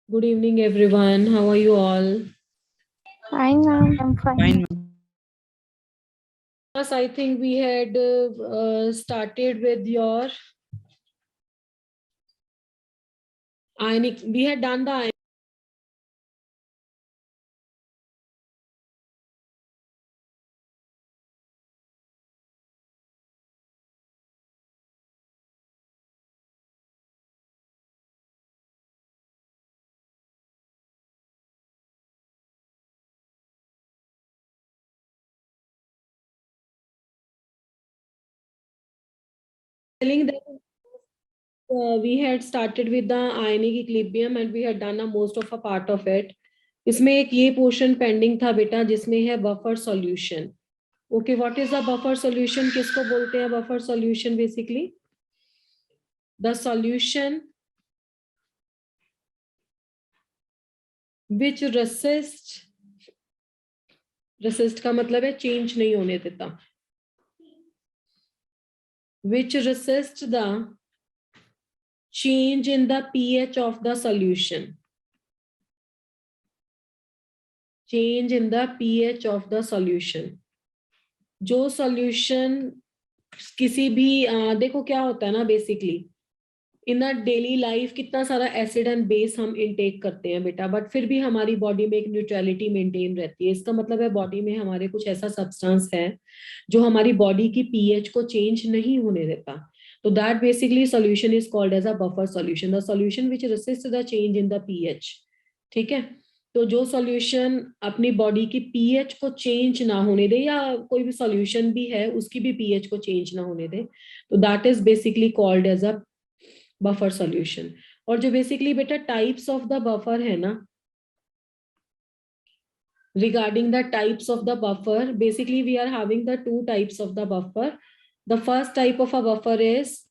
Good evening, everyone. How are you all? Fine, ma'am. I'm fine. Fine, ma'am. Yes, I think we had started with your ionic. We had done the telling that we had started with the ionic equilibrium and we had done a most of a part of it. इसमें एक ये portion pending था बेटा जिसमें है buffer solution. Okay, what is the buffer solution? किसको बोलते हैं buffer solution? Basically the solution which resist का मतलब है चेंज नहीं होने देता. which resist the change in the pH of the solution. Change in the pH of the solution. जो solution किसी भी देखो क्या होता है ना, बेसिकली इन अ डेली लाइफ कितना सारा एसिड एंड बेस हम इनटेक करते हैं बेटा, बट फिर भी हमारी बॉडी में एक न्यूट्रलिटी मेंटेन रहती है. इसका मतलब है बॉडी में हमारे कुछ ऐसा सब्सटेंस है जो हमारी बॉडी की पीएच को चेंज नहीं होने देता. तो that basically solution is called as a buffer solution, the solution which resist the change in the pH. ठीक है, तो जो सॉल्यूशन अपनी बॉडी की पीएच को चेंज ना होने दे, या कोई भी सॉल्यूशन भी है उसकी भी पीएच को चेंज ना होने दे, तो that is basically called as a buffer solution. और जो बेसिकली बेटा टाइप्स ऑफ द बफर है ना, regarding the types of the buffer, basically we are having the two types of the buffer. The first type of a buffer is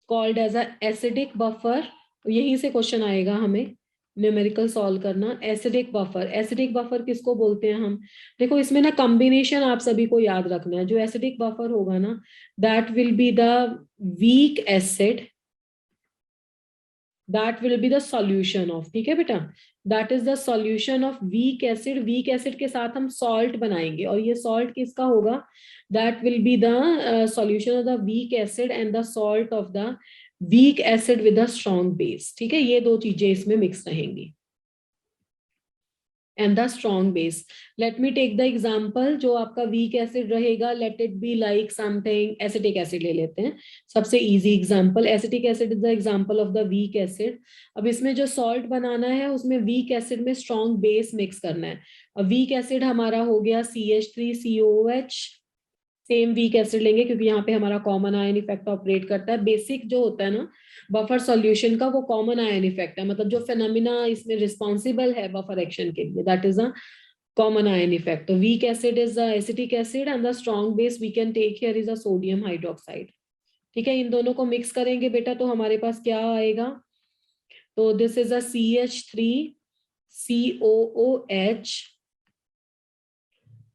called as a acidic buffer. यहीं से question आएगा हमें numerical solve करना. Acidic buffer, acidic buffer किसको बोलते हैं हम? देखो इसमें ना कॉम्बिनेशन आप सभी को याद रखना है. जो एसिडिक बफर होगा ना, that will be the weak acid, that will be the solution of. ठीक है बेटा, that is the solution of weak acid. weak acid के साथ हम salt बनाएंगे और ये salt किसका होगा? that will be the solution of the weak acid and the salt of the weak acid with a strong base. ठीक है, ये दो चीजें इसमें मिक्स रहेंगी. and the strong base. Let me take the example. जो आपका weak acid रहेगा, let it be like something acetic acid ले लेते हैं. सबसे easy example, acetic acid is the example of the weak acid. अब इसमें जो salt बनाना है उसमें weak acid में strong base mix करना है. अब weak acid हमारा हो गया CH3COOH. सेम वीक एसिड लेंगे क्योंकि यहाँ पे हमारा कॉमन आयन इफेक्ट ऑपरेट करता है. बेसिक जो होता है ना बफर सॉल्यूशन का, वो कॉमन आयन इफेक्ट है. मतलब जो फेनोमिना इसमें रिस्पॉन्सिबल है बफर एक्शन के लिए, that is a common ion effect. तो weak acid is the acetic acid and the strong base we can take here is a sodium hydroxide. ठीक है, इन दोनों को मिक्स करेंगे बेटा तो हमारे पास क्या आएगा? तो दिस इज अ CH3COOH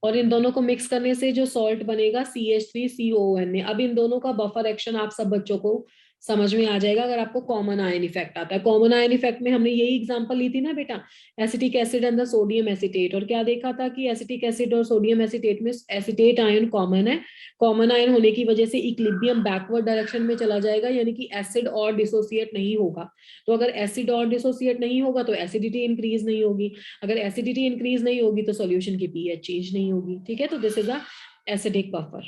और इन दोनों को मिक्स करने से जो सॉल्ट बनेगा CH3COON. अब इन दोनों का बफर एक्शन आप सब बच्चों को समझ में आ जाएगा अगर आपको कॉमन आयन इफेक्ट आता है. कॉमन आयन इफेक्ट में हमने यही एग्जांपल ली थी ना बेटा, acetic acid and the sodium acetate. और क्या देखा था कि एसिटिक एसिड और सोडियम एसिटेट में एसिटेट आयन कॉमन है. कॉमन आयन होने की वजह से इक्विलिब्रियम बैकवर्ड डायरेक्शन में चला जाएगा, यानी कि एसिड और डिसोसिएट नहीं होगा. तो अगर एसिड और डिसोसिएट नहीं होगा तो एसिडिटी इंक्रीज नहीं होगी. अगर एसिडिटी इंक्रीज नहीं होगी तो सॉल्यूशन की पीएच चेंज नहीं होगी. ठीक है, तो this is a acidic buffer.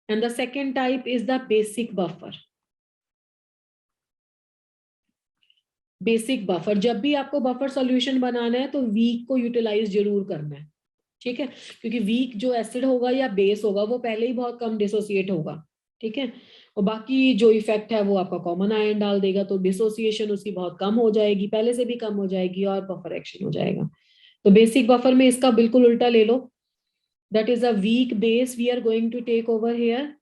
And the second type is the basic buffer. Basic buffer, जब भी आपको बफर सॉल्यूशन बनाना है तो वीक को यूटिलाइज जरूर करना है. ठीक है, क्योंकि वीक जो एसिड होगा या बेस होगा वो पहले ही बहुत कम डिसोसिएट होगा. ठीक है, और बाकी जो इफेक्ट है वो आपका कॉमन आयन डाल देगा, तो डिसोसिएशन उसकी बहुत कम हो जाएगी, पहले से भी कम हो जाएगी और बफर एक्शन हो जाएगा. तो बेसिक बफर में इसका बिल्कुल उल्टा ले लो. That is a weak base we are going to take over here,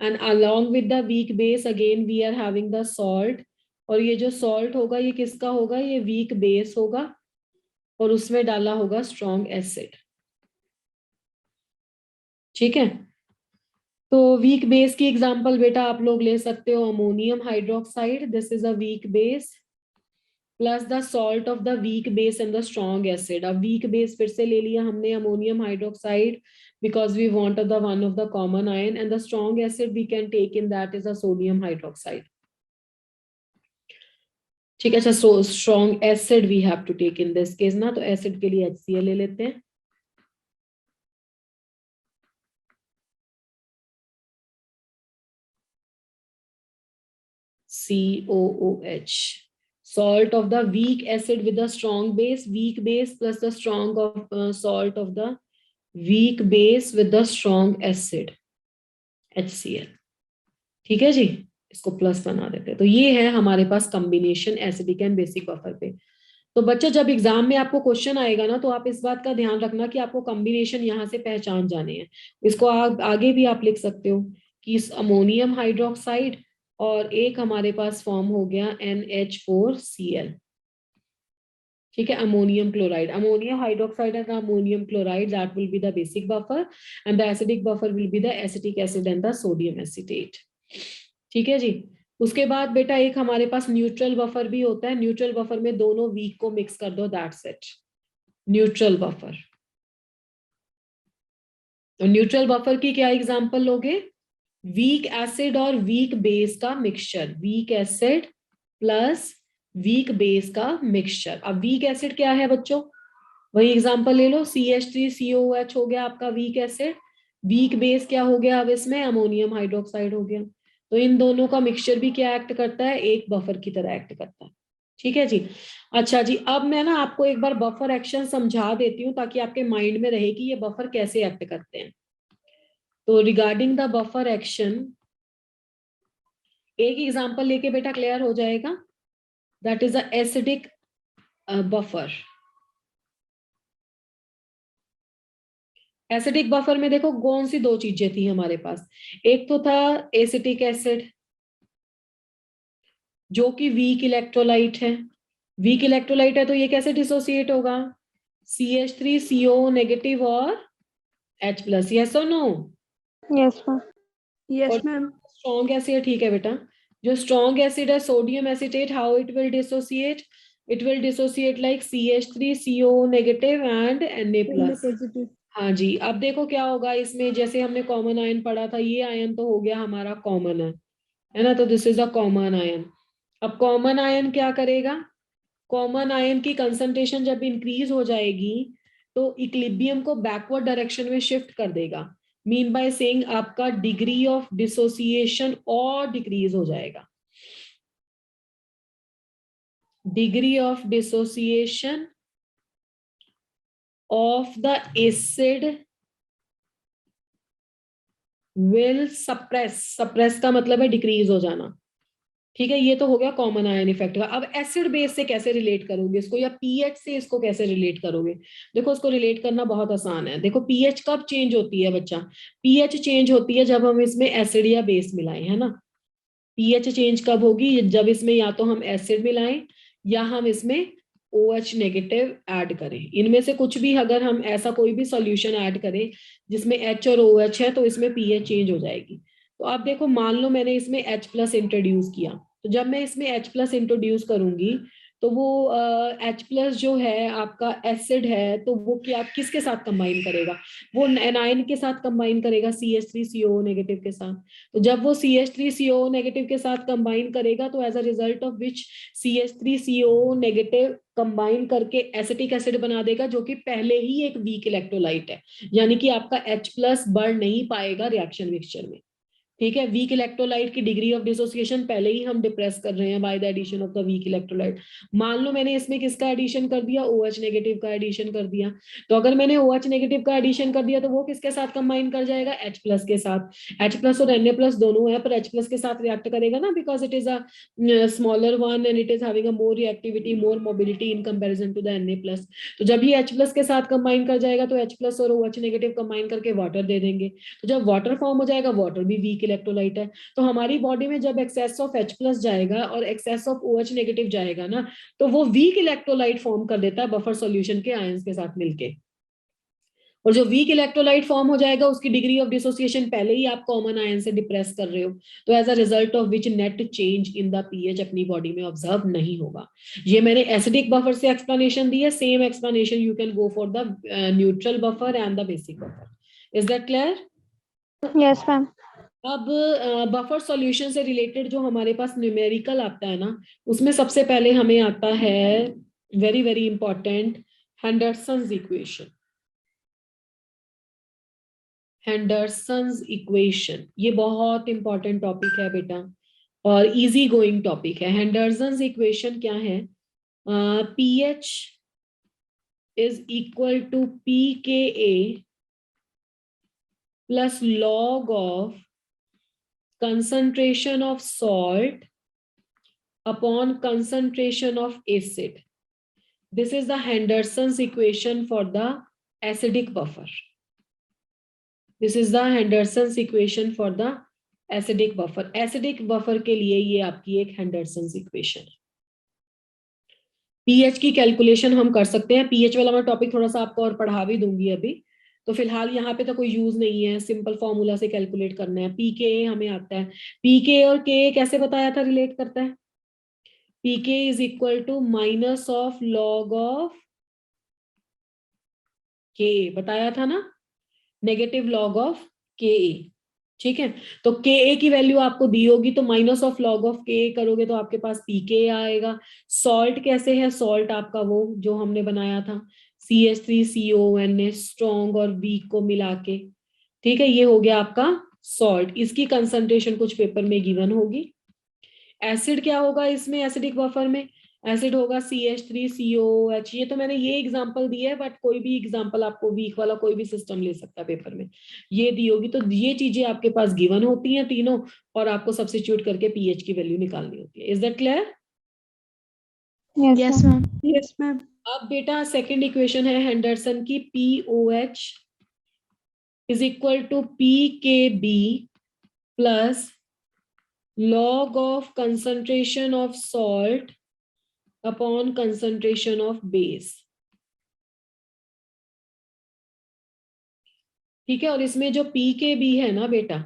and along with the weak base again we are having the salt. और ये जो salt होगा ये किसका होगा? ये weak base होगा और उसमें डाला होगा strong acid. ठीक है, तो वीक बेस की एग्जांपल बेटा आप लोग ले सकते हो ammonium hydroxide. This is a week base. Plus the salt of the week base and the strong acid. अब वीक बेस फिर से ले लिया हमने ammonium hydroxide because we want the one of the common ion, and the strong acid we can take in that is a sodium hydroxide. ठीक है, अच्छा, so strong acid we have to take in this case ना, तो acid के लिए HCl ले लेते हैं। COOH, salt of the weak acid with the strong base, weak base plus the strong of salt of the weak base with the strong acid, HCl। ठीक है जी, इसको प्लस बना देते हैं। तो ये है हमारे पास combination acidic and basic buffer पे। तो बच्चों जब एग्जाम में आपको क्वेश्चन आएगा ना, तो आप इस बात का ध्यान रखना कि आपको कॉम्बिनेशन यहाँ से पहचान जाने हैं। इसको आगे भी आप लिख सकते हो कि इस अमोनियम हाइड्रोक्साइड और एक हमारे पास फॉर्म हो गया NH4Cl। ठीक है, ammonium chloride, ammonium hydroxide and ammonium chloride, that will be the basic buffer and the acidic buffer will be the acetic acid and the sodium acetate. ठीक है जी। उसके बाद बेटा एक हमारे पास न्यूट्रल बफर भी होता है। न्यूट्रल बफर में दोनों वीक को मिक्स कर दो, दैट्स इट, न्यूट्रल बफर। तो न्यूट्रल बफर की क्या एग्जांपल लोगे? वीक एसिड और वीक बेस का mixture, weak acid plus weak base का मिक्सचर। अब वीक एसिड क्या है बच्चों? वही एग्जांपल ले लो, CH3COOH हो गया आपका वीक एसिड। वीक बेस क्या हो गया अब इसमें? अमोनियम हाइड्रोक्साइड हो गया। तो इन दोनों का मिक्सचर भी क्या एक्ट करता है? एक बफर की तरह एक्ट करता है। ठीक है जी। अच्छा जी, अब मैं ना आपको एक बार बफर एक्शन समझा देती हूँ ताकि आपके माइंड में रहे कि ये बफर कैसे एक्ट करते हैं। तो रिगार्डिंग द बफर एक्शन एक एग्जांपल लेके बेटा क्लियर हो जाएगा। That is a acidic buffer. Acidic buffer में देखो कौन सी दो चीजें थी हमारे पास। एक तो था एसिटिक एसिड जो कि वीक इलेक्ट्रोलाइट है। वीक इलेक्ट्रोलाइट है तो ये कैसे डिसोसिएट होगा? CH3CO नेगेटिव और H प्लस, यस और no? Yes, ma'am. Yes, ma'am. Strong acid, ठीक है बेटा, जो स्ट्रॉन्ग एसिड है sodium acetate, how it will dissociate? It will dissociate like CH3CO negative and Na plus. Positive. हाँ जी। अब देखो क्या होगा इसमें, जैसे हमने कॉमन आयन पढ़ा था, ये आयन तो हो गया हमारा कॉमन है ना, तो this is a common ion. अब कॉमन आयन क्या करेगा? कॉमन आयन की कंसंट्रेशन जब इंक्रीज हो जाएगी तो इक्विलिब्रियम को बैकवर्ड डायरेक्शन में शिफ्ट कर देगा। मीन बाय सेइंग आपका डिग्री ऑफ डिसोसिएशन और डिक्रीज हो जाएगा। Degree of dissociation of the acid will suppress, suppress का मतलब है डिक्रीज हो जाना। ठीक है, ये तो हो गया कॉमन आयन इफेक्ट का। अब एसिड बेस से कैसे रिलेट करोगे इसको, या पीएच से इसको कैसे रिलेट करोगे? देखो इसको रिलेट करना बहुत आसान है। देखो पीएच कब चेंज होती है बच्चा? पीएच चेंज होती है जब हम इसमें एसिड या बेस मिलाएं, है ना। पीएच चेंज कब होगी? जब इसमें या तो हम एसिड मिलाएं या हम इसमें OH नेगेटिव ऐड करें। इनमें से कुछ भी अगर हम ऐसा कोई भी सॉल्यूशन ऐड करें जिसमें H और OH है तो इसमें पीएच चेंज हो जाएगी। तो आप देखो, मान लो मैंने इसमें H प्लस इंट्रोड्यूस किया, तो जब मैं इसमें H प्लस इंट्रोड्यूस करूंगी तो वो H प्लस जो है आपका एसिड है, तो वो क्या किसके साथ कंबाइन करेगा? वो एनायन के साथ कंबाइन करेगा, CH3CO नेगेटिव के साथ। तो जब वो CH3CO नेगेटिव के साथ कंबाइन करेगा तो as a result of which CH3CO negative combine करके एसिटिक एसिड बना देगा, जो कि पहले ही एक वीक इलेक्ट्रोलाइट है, यानी कि आपका H प्लस बढ़ नहीं पाएगा रिएक्शन मिक्सचर में। ठीक है, वीक इलेक्ट्रोलाइट की डिग्री ऑफ डिसोसिएशन पहले ही हम डिप्रेस कर रहे हैं by the addition of the weak electrolyte. मान लो मैंने इसमें किसका एडिशन कर दिया? OH नेगेटिव का एडिशन कर दिया। तो अगर मैंने OH नेगेटिव का एडिशन कर दिया तो वो किसके साथ कंबाइन कर जाएगा? H प्लस के साथ। H प्लस और Na प्लस दोनों है, पर H प्लस के साथ रिएक्ट करेगा ना, because it is a smaller one and it is having a more reactivity, more mobility in comparison to the Na plus. तो जब ही H प्लस के साथ कंबाइन कर जाएगा तो H प्लस और OH नेगेटिव कंबाइन करके वाटर दे देंगे। तो जब वाटर फॉर्म हो जाएगा, वाटर भी वीक इलेक्ट्रोलाइट है। तो हमारी बॉडी में जब एक्सेस ऑफ H प्लस जाएगा और एक्सेस ऑफ OH नेगेटिव जाएगा ना, तो वो वीक इलेक्ट्रोलाइट फॉर्म कर देता है बफर सॉल्यूशन के आयंस के साथ मिलके। और जो वीक इलेक्ट्रोलाइट फॉर्म हो जाएगा उसकी डिग्री ऑफ डिसोसिएशन पहले ही आप कॉमन आयन से डिप्रेस कर रहे हो, तो as a result of which net change in the pH अपनी बॉडी में ऑब्जर्व नहीं होगा। ये मैंने एसिडिक बफर से एक्सप्लेनेशन दी है, same explanation you can go for the neutral buffer and the basic buffer. Is that clear? Yes, ma'am. अब बफर सॉल्यूशन से रिलेटेड जो हमारे पास न्यूमेरिकल आता है ना, उसमें सबसे पहले हमें आता है very very important Henderson's equation. Henderson's equation ये बहुत इंपॉर्टेंट टॉपिक है बेटा, और इजी गोइंग टॉपिक है। हेंडरसन्स इक्वेशन क्या है? PH is equal to pKa plus log of concentration of salt upon concentration of acid. This is the Henderson's equation for the acidic buffer. This is the Henderson's equation for the acidic buffer. Acidic buffer के लिए ये आपकी एक Henderson's equation है। pH की calculation हम कर सकते हैं, pH वाला मैं टॉपिक थोड़ा सा आपको और पढ़ा भी दूंगी अभी, तो फिलहाल यहाँ पे तो कोई यूज नहीं है, सिंपल फॉर्मूला से कैलकुलेट करना है। पीके हमें आता है, पीके और के कैसे बताया था रिलेट करता है? PK is equal to minus of log of K, बताया था ना, नेगेटिव लॉग ऑफ के। ठीक है, तो के की वैल्यू आपको दी होगी तो माइनस ऑफ लॉग ऑफ के करोगे तो आपके पास पीके आएगा। सॉल्ट कैसे है? सॉल्ट आपका वो जो हमने बनाया था CH3CONH, स्ट्रॉन्ग और वीक को मिला के। ठीक है, ये हो गया आपका सॉल्ट। इसकी कंसंट्रेशन कुछ पेपर में गिवन होगी। एसिड क्या होगा इसमें? एसिडिक बफर में एसिड होगा CH3COOH। ये तो मैंने ये एग्जांपल दिया है, बट कोई भी एग्जांपल आपको वीक वाला कोई भी सिस्टम ले सकता है पेपर में, ये दी होगी। तो ये चीजें आपके पास गिवन होती हैं तीनों, और आपको सब्स्टिट्यूट करके पीएच की वैल्यू निकालनी होती है। Is that clear? Yes, ma'am. Yes, ma'am. अब बेटा सेकंड इक्वेशन है हेंडरसन की, POH is equal to PKB plus log of concentration of salt upon concentration of base। ठीक है, और इसमें जो PKB है ना बेटा,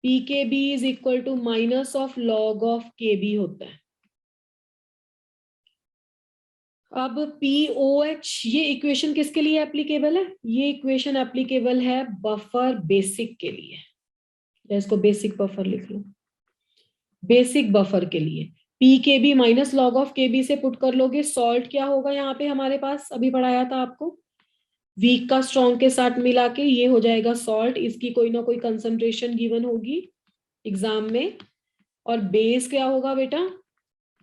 PKB is equal to minus of log of KB होता है। अब POH ये इक्वेशन किसके लिए एप्लीकेबल है? ये इक्वेशन एप्लीकेबल है बफर बेसिक के लिए। इसको बेसिक बफर लिख लो, बेसिक बफर के लिए। PKB minus log of KB से पुट कर लोगे। सॉल्ट क्या होगा यहाँ पे हमारे पास, अभी पढ़ाया था आपको, वीक का स्ट्रॉन्ग के साथ मिला के ये हो जाएगा सॉल्ट। इसकी कोई ना कोई कंसंट्रेशन गिवन होगी एग्जाम में। और बेस क्या होगा बेटा?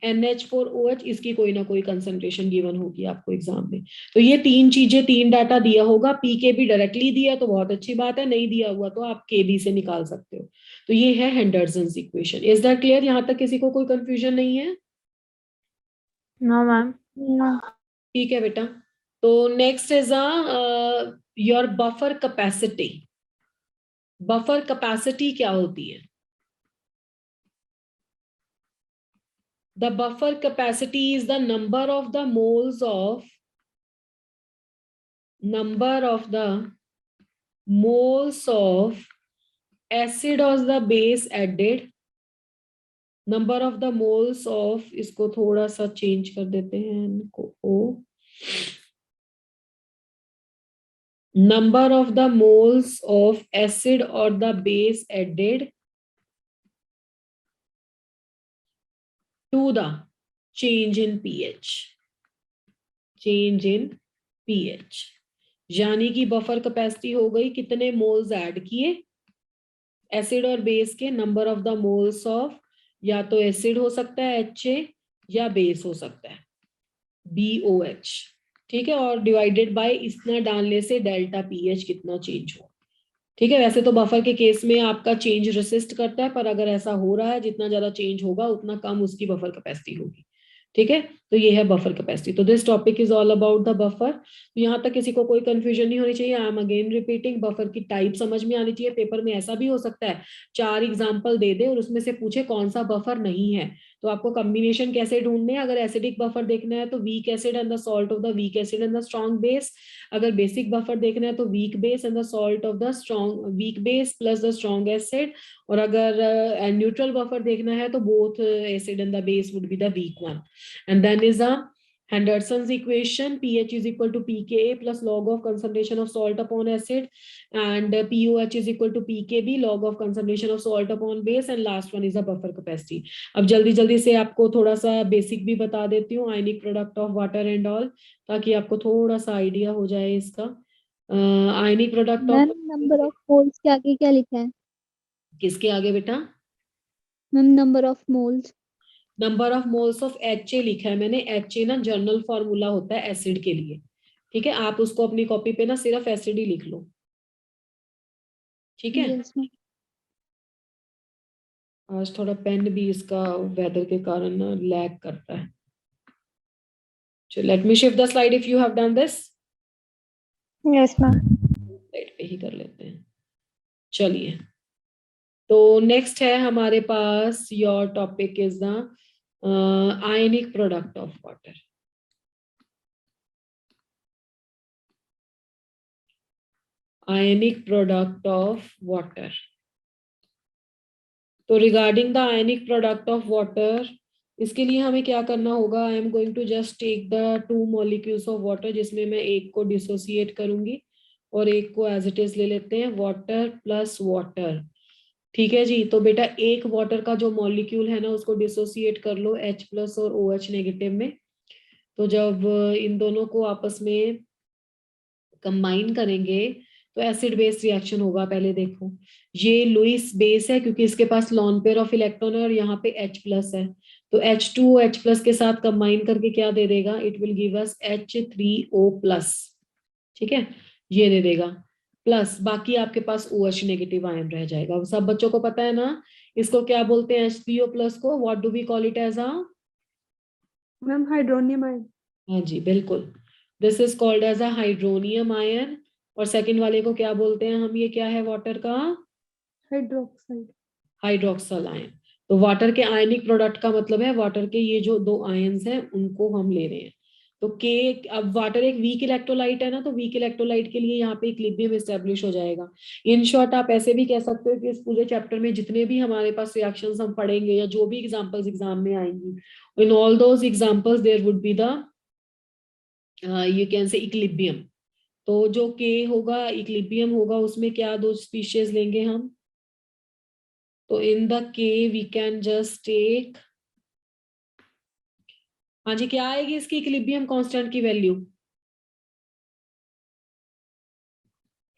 NH4OH, इसकी कोई ना कोई कंसंट्रेशन गिवन होगी आपको एग्जाम में। तो ये तीन चीजें, तीन डाटा दिया होगा। PKB डायरेक्टली दिया तो बहुत अच्छी बात है, नहीं दिया हुआ तो आप KB से निकाल सकते हो। तो ये है हेंडरसन्स इक्वेशन। Is that clear? यहाँ तक किसी को कोई कंफ्यूजन नहीं है? No, ma'am. No. ठीक है बेटा। तो next is your buffer capacity. Buffer capacity क्या होती है? The buffer capacity is the number of the moles of acid or the base added, number of the moles of, इसको थोड़ा सा चेंज कर देते हैं इनको, number of the moles of acid or the base added to the change in pH। change in pH यानी कि buffer capacity हो गई कितने मोल्स ऐड किए एसिड और बेस के, number of the moles of, या तो एसिड हो सकता है HA या बेस हो सकता है BOH। ठीक है, और डिवाइडेड बाय इतना डालने से डेल्टा पीएच कितना चेंज हो। ठीक है, वैसे तो बफर के केस में आपका चेंज रेसिस्ट करता है, पर अगर ऐसा हो रहा है जितना ज्यादा चेंज होगा उतना कम उसकी बफर कैपेसिटी होगी। ठीक है, तो ये है बफर कैपेसिटी। तो this topic is all about the buffer. तो यहाँ तक किसी को कोई कंफ्यूजन नहीं होनी चाहिए। I am again repeating, buffer की टाइप समझ में आनी चाहिए। पेपर में ऐसा भी हो सकता है 4 एग्जाम्पल दे दे और उसमें से पूछे कौन सा बफर नहीं है, तो आपको कॉम्बिनेशन कैसे ढूंढने हैं, अगर एसिडिक बफर देखना है तो weak acid and the salt of the weak acid and the strong base, अगर बेसिक बफर देखना है तो weak base and the salt of the strong weak base plus the strong acid, और अगर neutral buffer देखना है तो both acid and the base would be the weak one. And then is a Henderson's equation, pH is equal to pKa plus log of concentration of salt upon acid, and pOH is equal to pKb log of concentration of salt upon base, and last one is the buffer capacity. अब जल्दी जल्दी से आपको थोड़ा सा basic भी बता देती हूँ, आयनिक product of water and all, ताकि आपको थोड़ा सा आइडिया हो जाए इसका. Ionic product ma'am of number of moles के आगे क्या लिखा है? किसके आगे बेटा? Ma'am number of moles. Number of moles of H A लिखा है मैंने. एच ए ना जनरल फॉर्मूला होता है एसिड के लिए. ठीक है, आप उसको अपनी कॉपी पे ना सिर्फ एसिड ही लिख लो. ठीक है. Yes ma'am. आज थोड़ा पेन भी इसका वेदर के कारण ना लैग करता है. चलो let me shift the slide if you have done this. Yes ma'am. Slide पे ही कर लेते हैं. चलिए, तो नेक्स्ट है हमारे पास your topic is the ionic product of water. Ionic product of water. तो regarding the ionic product of water, इसके लिए हमें क्या करना होगा? I am going to just take the 2 molecules of water, जिसमें मैं एक को डिसोसिएट करूंगी और एक को एज इट इज ले लेते हैं, वाटर प्लस वाटर. ठीक है जी. तो बेटा एक वाटर का जो मॉलिक्यूल है ना उसको डिसोसिएट कर लो H प्लस और OH नेगेटिव में. तो जब इन दोनों को आपस में कंबाइन करेंगे तो एसिड बेस रिएक्शन होगा. पहले देखो, ये लुईस बेस है क्योंकि इसके पास लॉन पेयर ऑफ इलेक्ट्रॉन है और यहाँ पे H प्लस है. तो H2O H प्लस के साथ कंबाइन करके क्या दे देगा? It will give us H3O plus. ठीक है, ये दे देगा प्लस. बाकी आपके पास OH नेगेटिव आयन रह जाएगा. सब बच्चों को पता है ना इसको क्या बोलते हैं? H3O प्लस को what do we call it as a? Ma'am hydronium ion. हाँ जी बिल्कुल, this is called as a hydronium ion. और सेकंड वाले को क्या बोलते हैं हम? ये क्या है वाटर का? हाइड्रोक्साइड. Hydroxyl ion. तो वाटर के आयनिक प्रोडक्ट का मतलब है वाटर के ये जो 2 आयन्स हैं उनको हम ले रहे हैं. तो के, अब वाटर एक वीक इलेक्ट्रोलाइट है ना, तो वीक इलेक्ट्रोलाइट के लिए यहाँ पे इक्विलिब्रियम एस्टेब्लिश हो जाएगा. इन शॉर्ट आप ऐसे भी कह सकते हो कि इस पूरे चैप्टर में जितने भी हमारे पास रिएक्शंस हम पढ़ेंगे या जो भी एग्जांपल्स एग्जाम में आएंगी, in all those examples there would be the you can say equilibrium. तो जो के होगा, इक्विलिब्रियम होगा, उसमें क्या 2 स्पीशीज लेंगे हम? तो इन द के वी कैन जस्ट टेक, हाँ जी, क्या आएगी इसकी इक्विलिब्रियम कांस्टेंट की वैल्यू?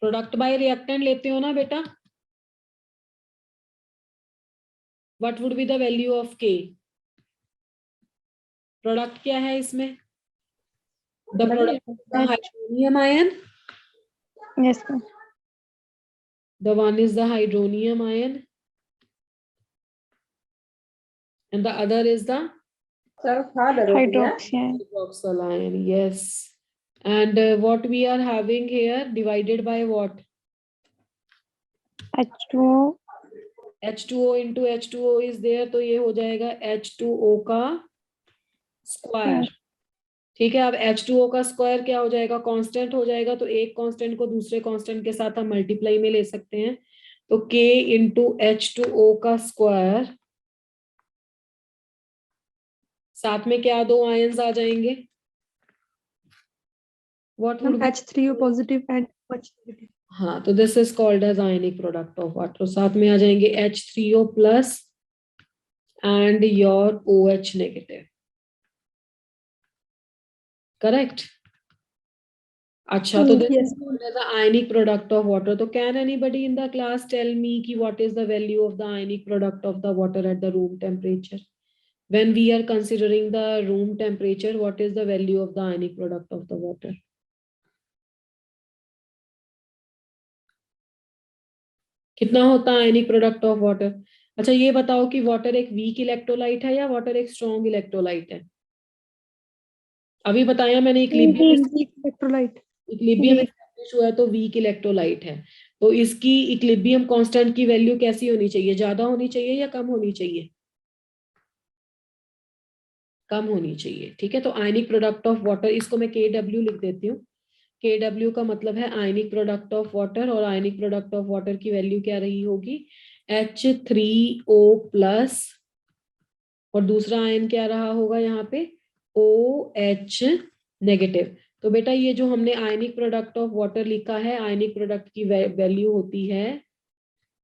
प्रोडक्ट बाय रिएक्टेंट लेते हो ना बेटा, what would be the value of के? प्रोडक्ट क्या है इसमें? The product hydronium ion. Yes ma'am. The one is the hydronium ion and the other is the hydroxy ion. hydroxyl ion. Yes. And what we are having here divided by what? H2O. H2O into H2O is there, तो ये हो जाएगा H2O का square. ठीक है, अब H2O का square क्या हो जाएगा? कांस्टेंट हो जाएगा. तो एक कांस्टेंट को दूसरे कांस्टेंट के साथ हम मल्टीप्लाई में ले सकते हैं. तो K इंटू H2O का स्क्वायर, साथ में क्या 2 आयंस आ जाएंगे? What would be? H3O positive and OH negative. हाँ, तो this is called as ionic product of water. साथ में आ जाएंगे H3O plus and your OH negative. Correct. अच्छा, तो this is called as ionic product of water. तो can anybody in the class tell me कि what is the value of the ionic product of the water at the room temperature? When we are considering the room temperature, what is the value of the ionic product of the water? कितना होता है आयनिक product of water? अच्छा ये बताओ कि water एक weak electrolyte है या वाटर एक स्ट्रॉन्ग इलेक्ट्रोलाइट है? अभी बताया मैंने इलेक्ट्रोलाइट. इक्विलिब्रियम एस्टैब्लिश हुआ है तो वीक इलेक्ट्रोलाइट है. तो इसकी इक्विलिब्रियम कांस्टेंट की वैल्यू कैसी होनी चाहिए? ज्यादा होनी चाहिए या कम होनी चाहिए? कम होनी चाहिए, ठीक है। तो आयनिक प्रोडक्ट ऑफ वाटर, इसको मैं KW लिख देती हूँ। KW का मतलब है आयनिक प्रोडक्ट ऑफ वाटर, और आयनिक प्रोडक्ट ऑफ वाटर की वैल्यू क्या रही होगी, H3O+, और दूसरा आयन क्या रहा होगा यहाँ पे, OH-। तो बेटा ये जो हमने आयनिक प्रोडक्ट ऑफ वाटर लिखा है, आयनिक प्रोडक्ट की वैल्यू होती है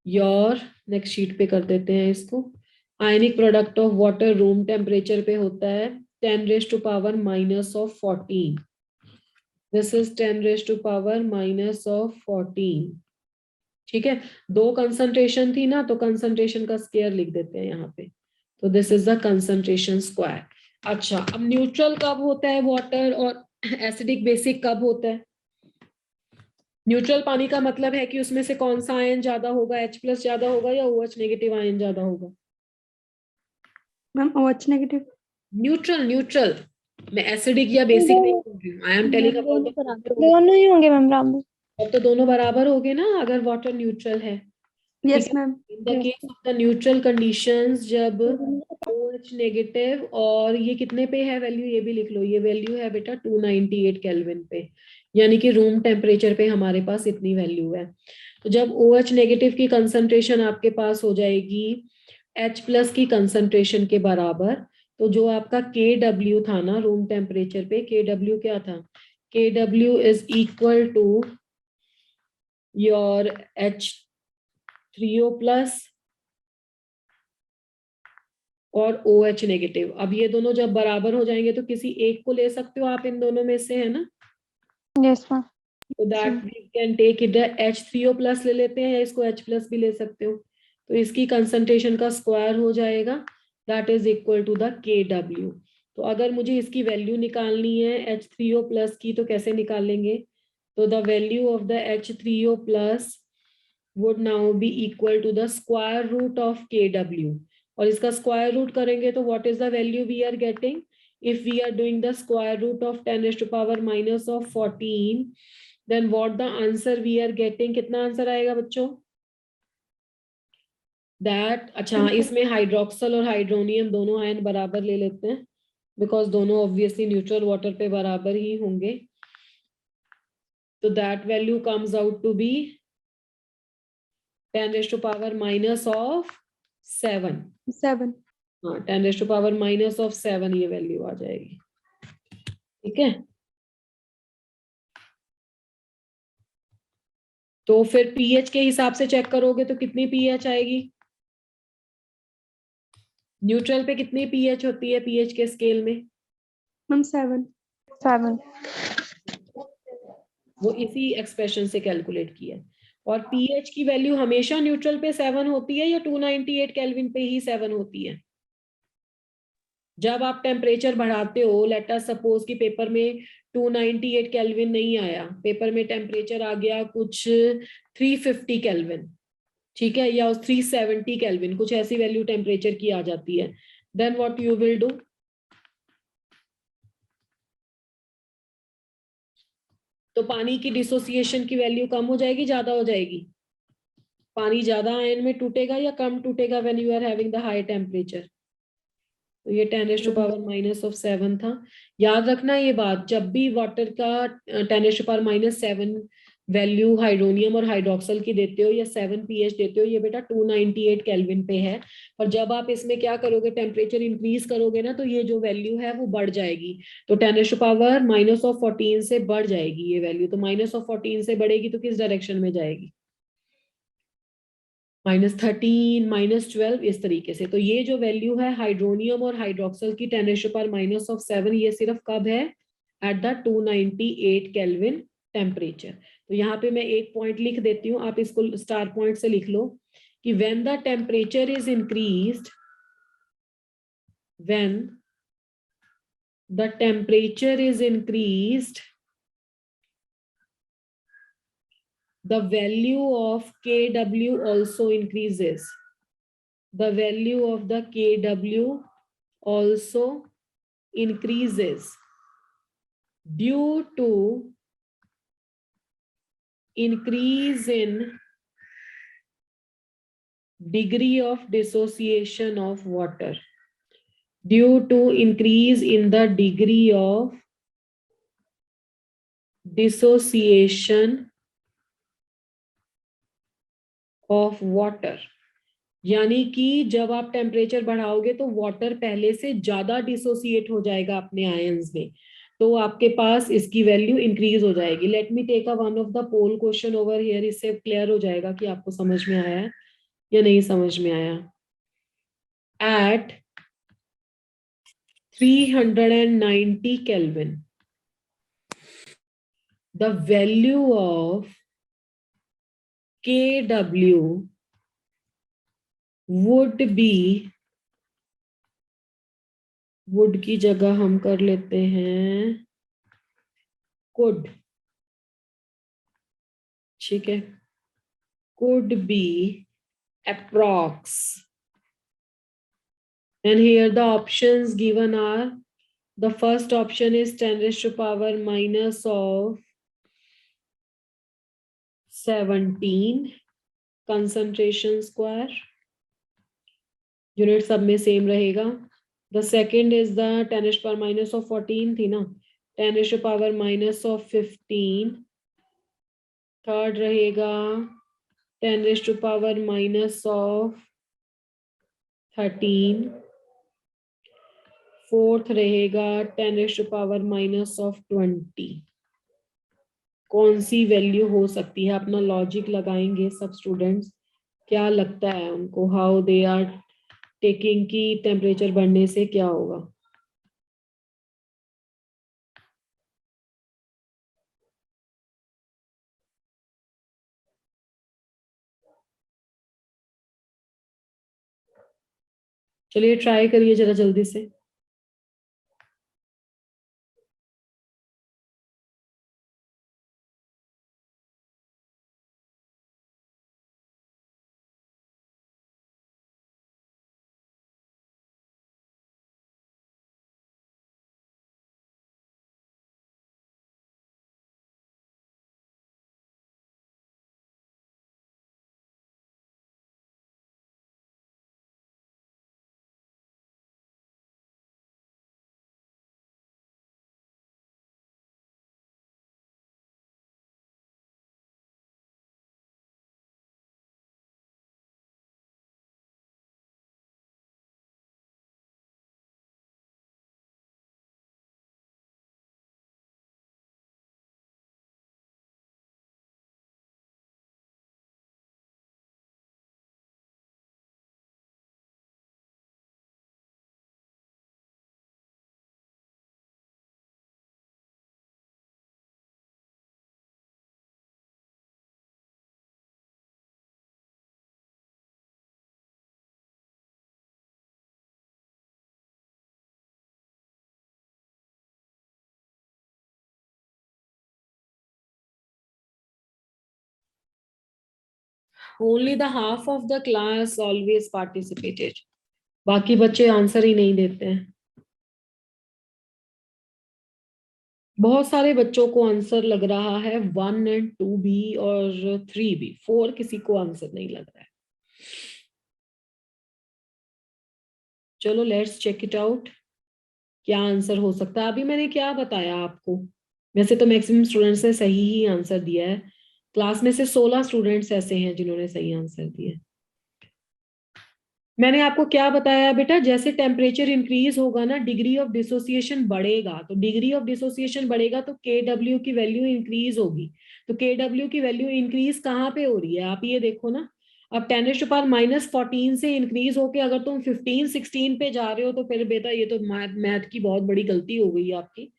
योर, नेक्स्ट शीट पे कर देते हैं इसको, आयनिक product of water room temperature पे होता है 10⁻⁻14। दिस इज 10⁻⁻14, ठीक है। दो कंसंट्रेशन थी ना, तो कंसंट्रेशन का स्क्वायर लिख देते हैं यहाँ पे, तो this is the concentration square. अच्छा, अब न्यूट्रल कब होता है वाटर, और एसिडिक बेसिक कब होता है। न्यूट्रल पानी का मतलब है कि उसमें से कौन सा आयन ज्यादा होगा, H+ ज्यादा होगा या OH- आयन ज्यादा होगा। Ma'am OH negative. Neutral, neutral, मैं एसिडिक या बेसिक नहीं बोल रही हूँ, I am telling about the water. दोनों ही होंगे मैम बराबर। अब तो दोनों बराबर हो गए ना, अगर वाटर न्यूट्रल है, ठीक यस है। Ma'am. In the case of the neutral conditions, जब OH- और ये कितने पे है वैल्यू, ये भी लिख लो, ये वैल्यू है बेटा 298 केल्विन पे, यानी कि रूम टेम्परेचर पे हमारे पास इतनी वैल्यू है। तो जब OH- की कंसंट्रेशन आपके पास हो जाएगी H+ की कंसंट्रेशन के बराबर, तो जो आपका KW था ना रूम टेम्परेचर पे, KW क्या था, KW is equal to your H3O+ और OH-। अब ये दोनों जब बराबर हो जाएंगे तो किसी एक को ले सकते हो आप इन दोनों में से, है ना। Yes ma'am. तो दैट वी कैन टेक इधर H3O+ ले लेते हैं, या इसको H+ भी ले सकते हो। तो इसकी कंसंट्रेशन का स्क्वायर हो जाएगा, that is equal to the KW। तो अगर मुझे इसकी वैल्यू निकालनी है H3O+ की, तो कैसे निकालेंगे, तो the value of the H3O+ would now be equal to the square root of KW, और इसका स्क्वायर रूट करेंगे तो what is the value we are getting, if we are doing the square root of 10⁻⁻14, then what the answer we are getting, कितना answer आएगा बच्चों, that, अच्छा इसमें hydroxyl और हाइड्रोनियम दोनों आयन बराबर ले लेते हैं, बिकॉज दोनों ऑब्वियसली न्यूट्रल वाटर पे बराबर ही होंगे। तो that value comes out to be 10⁻⁻7। 7। हाँ, 10⁻⁻7 ये वैल्यू आ जाएगी, ठीक है। तो फिर पीएच के हिसाब से चेक करोगे तो कितनी पीएच आएगी, न्यूट्रल पे कितनी पीएच होती है पीएच के स्केल में, मैम 7। 7। वो इसी एक्सप्रेशन से कैलकुलेट किया है। और पीएच की वैल्यू हमेशा न्यूट्रल पे 7 होती है या 298 केल्विन पे ही 7 होती है। जब आप टेम्परेचर बढ़ाते हो, लेट अस सपोज कि पेपर में 298 केल्विन नहीं आया, पेपर में टेम्परेचर आ गया कुछ 350 केल्विन, ठीक है, या 370 केल्विन, कुछ ऐसी वैल्यू टेम्परेचर की आ जाती है, then what you will do, तो पानी की डिसोसिएशन की वैल्यू कम हो जाएगी, ज्यादा हो जाएगी, पानी ज्यादा आयन में टूटेगा या कम टूटेगा when you are having the high temperature. तो ये 10⁻⁻7 था। याद रखना ये बात, जब भी वाटर का 10⁻⁻7 वैल्यू हाइड्रोनियम और हाइड्रोक्सल की देते हो या 7 pH देते हो, ये बेटा 298 केल्विन पे है। और जब आप इसमें क्या करोगे, टेम्परेचर इंक्रीज करोगे ना, तो ये जो वैल्यू है वो बढ़ जाएगी, तो 10⁻⁻14 से बढ़ जाएगी ये वैल्यू। तो -14 से बढ़ेगी तो किस डायरेक्शन में जाएगी, -13, -12, इस तरीके से। तो ये जो वैल्यू है हाइड्रोनियम और हाइड्रोक्सल की 10⁻⁻7, ये सिर्फ कब है, एट द 298 केल्विन टेम्परेचर। तो यहाँ पे मैं एक पॉइंट लिख देती हूँ, आप इसको स्टार पॉइंट से लिख लो कि when the temperature is increased, when the temperature is increased, the value of KW also increases. The value of the KW also increases due to increase in degree of dissociation of water. Due to increase in the degree of dissociation of water, यानी कि जब आप temperature बढ़ाओगे तो water पहले से ज्यादा dissociate हो जाएगा अपने आयंस में, तो आपके पास इसकी वैल्यू इंक्रीज हो जाएगी। Let me take a one of the poll question over here, इससे क्लियर हो जाएगा कि आपको समझ में आया है या नहीं समझ में आया। At 390 Kelvin, the value of Kw would be, would की जगह हम कर लेते हैं could, ठीक है, could be approx, and here the options given are, the first option is 10 raised to power minus of 17 concentration square, unit सब में सेम रहेगा। The second is the 10 raised to power minus of 14 थी ना, 10 raised to power minus of 15, third रहेगा 10 raised to power minus of 13, fourth रहेगा 10 raised to power minus of 20। कौन सी value हो सकती है, अपना लॉजिक लगाएंगे सब स्टूडेंट्स, क्या लगता है उनको, हाउ दे आर टेकिंग की टेम्परेचर बढ़ने से क्या होगा। चलिए ट्राई करिए जरा जल्दी से। Only the half of the class always participated, बाकी बच्चे आंसर ही नहीं देते हैं। बहुत सारे बच्चों को आंसर लग रहा है 1 and 2 भी और 3 भी, 4 किसी को आंसर नहीं लग रहा है। चलो लेट्स चेक इट आउट, क्या आंसर हो सकता है। अभी मैंने क्या बताया आपको, वैसे तो मैक्सिमम स्टूडेंट्स ने सही ही आंसर दिया है, क्लास में से 16 स्टूडेंट्स ऐसे हैं जिन्होंने सही आंसर दिया। मैंने आपको क्या बताया बेटा, जैसे टेम्परेचर इंक्रीज होगा ना डिग्री ऑफ डिसोसिएशन बढ़ेगा, तो डिग्री ऑफ डिसोसिएशन बढ़ेगा तो Kw की वैल्यू इंक्रीज होगी। तो Kw की वैल्यू इंक्रीज कहाँ पे हो रही है, आप ये देखो ना, अब 10 raised to power minus 14 से इंक्रीज होके अगर तुम 15 16 पे जा रहे हो तो फिर बेटा ये तो मैथ की बहुत बड़ी गलती हो गई आपकी।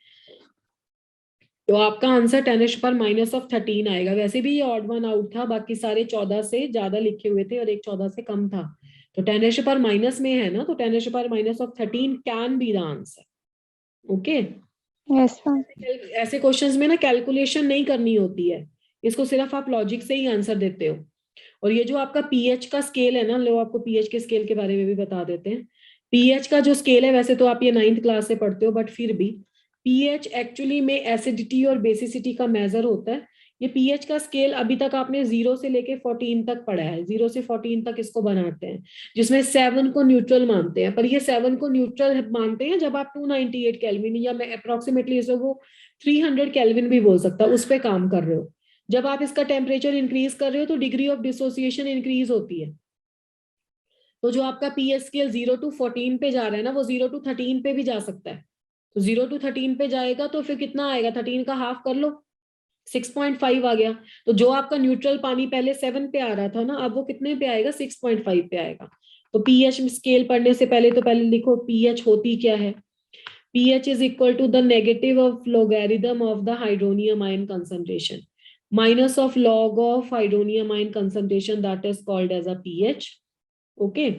तो आपका answer 10 raised to power minus of 13 आएगा। वैसे भी ये ऑड वन आउट था, बाकी सारे 14 से ज्यादा लिखे हुए थे और एक 14 से कम था, तो 10 raised to power माइनस में है ना, तो 10 raised to power minus of 13 can be the answer. Okay, yes ma'am. ऐसे क्वेश्चंस में ना कैलकुलेशन नहीं करनी होती है, इसको सिर्फ आप लॉजिक से ही आंसर देते हो। और ये जो आपका पीएच का स्केल है ना, लो आपको पीएच के स्केल के बारे में भी बता देते हैं। पीएच का जो स्केल है, वैसे तो आप ये 9th क्लास से पढ़ते हो, बट फिर भी पीएच एक्चुअली में एसिडिटी और बेसिसिटी का मेजर होता है। ये पीएच का स्केल अभी तक आपने 0 से लेके 14 तक पढ़ा है, 0 से 14 तक इसको बनाते हैं, जिसमें 7 को न्यूट्रल मानते हैं। पर ये 7 को न्यूट्रल मानते हैं जब आप 298 केल्विन या मैं अप्रोक्सीमेटली इसे वो 300 केल्विन भी बोल सकता हूँ, उस पर काम कर रहे हो। जब आप इसका टेम्परेचर इंक्रीज कर रहे हो तो डिग्री ऑफ डिसोसिएशन इंक्रीज होती है। तो जो आपका पीएच स्केल 0 to 14 पे जा रहा है ना, वो 0 to 13 पे भी जा सकता है। तो 0 to 13 पे जाएगा तो फिर कितना आएगा, 13 का हाफ कर लो, 6.5 आ गया। तो जो आपका न्यूट्रल पानी पहले 7 पे आ रहा था ना, अब वो कितने पे आएगा, 6.5 पे आएगा। तो पीएच स्केल पढ़ने से पहले तो पहले लिखो पीएच होती क्या है। pH is equal to the negative of logarithm of the hydronium ion concentration minus of log of hydronium ion concentration, that is called as a pH. Okay.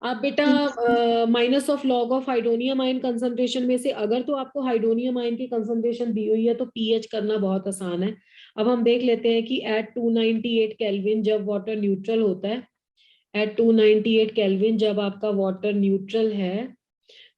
आप बेटा minus of log of hydronium ion concentration में से अगर तो आपको hydronium ion की concentration दी हुई है तो पीएच करना बहुत आसान है। अब हम देख लेते हैं कि एट 298 केल्विन जब वाटर न्यूट्रल होता है, एट 298 केल्विन जब आपका वाटर न्यूट्रल है,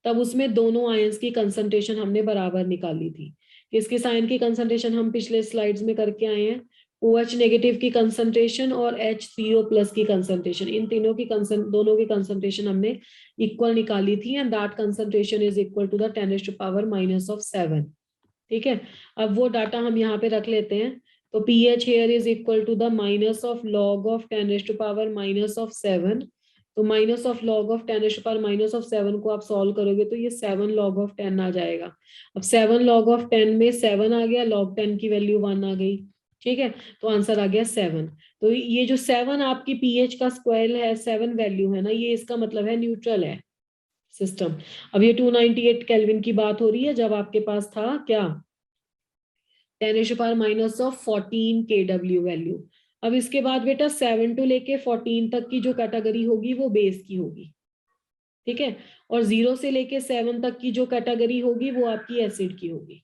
तब उसमें दोनों आयंस की कंसंट्रेशन हमने बराबर निकाली थी। किस आयन की कंसंट्रेशन हम पिछले स्लाइड्स में करके आए हैं, OH नेगेटिव की कंसंट्रेशन और H CO प्लस की कंसंट्रेशन, इन तीनों की दोनों की कंसंट्रेशन हमने इक्वल निकाली थी, and that concentration is equal to the 10⁻⁻⁷। ठीक है, अब वो डाटा हम यहाँ पे रख लेते हैं। तो pH here is equal to the minus of log of 10⁻⁻⁷। तो माइनस ऑफ लॉग ऑफ 10⁻⁻⁷ को आप सॉल्व करोगे तो ये 7 log of 10 आ जाएगा। अब 7 log of 10 में 7 आ गया, log 10 की वैल्यू 1 आ गई। ठीक है, तो आंसर आ गया 7। तो ये जो 7 आपकी पीएच का स्क्वायर है, 7 वैल्यू है ना, ये इसका मतलब है न्यूट्रल है सिस्टम। अब ये 298 केल्विन की बात हो रही है जब आपके पास था क्या, 10⁻⁻14 kW वैल्यू। अब इसके बाद बेटा 7 to लेके 14 तक की जो कैटेगरी होगी वो बेस की होगी। ठीक है, और 0 से लेके 7 तक की जो कैटेगरी होगी वो आपकी एसिड की होगी।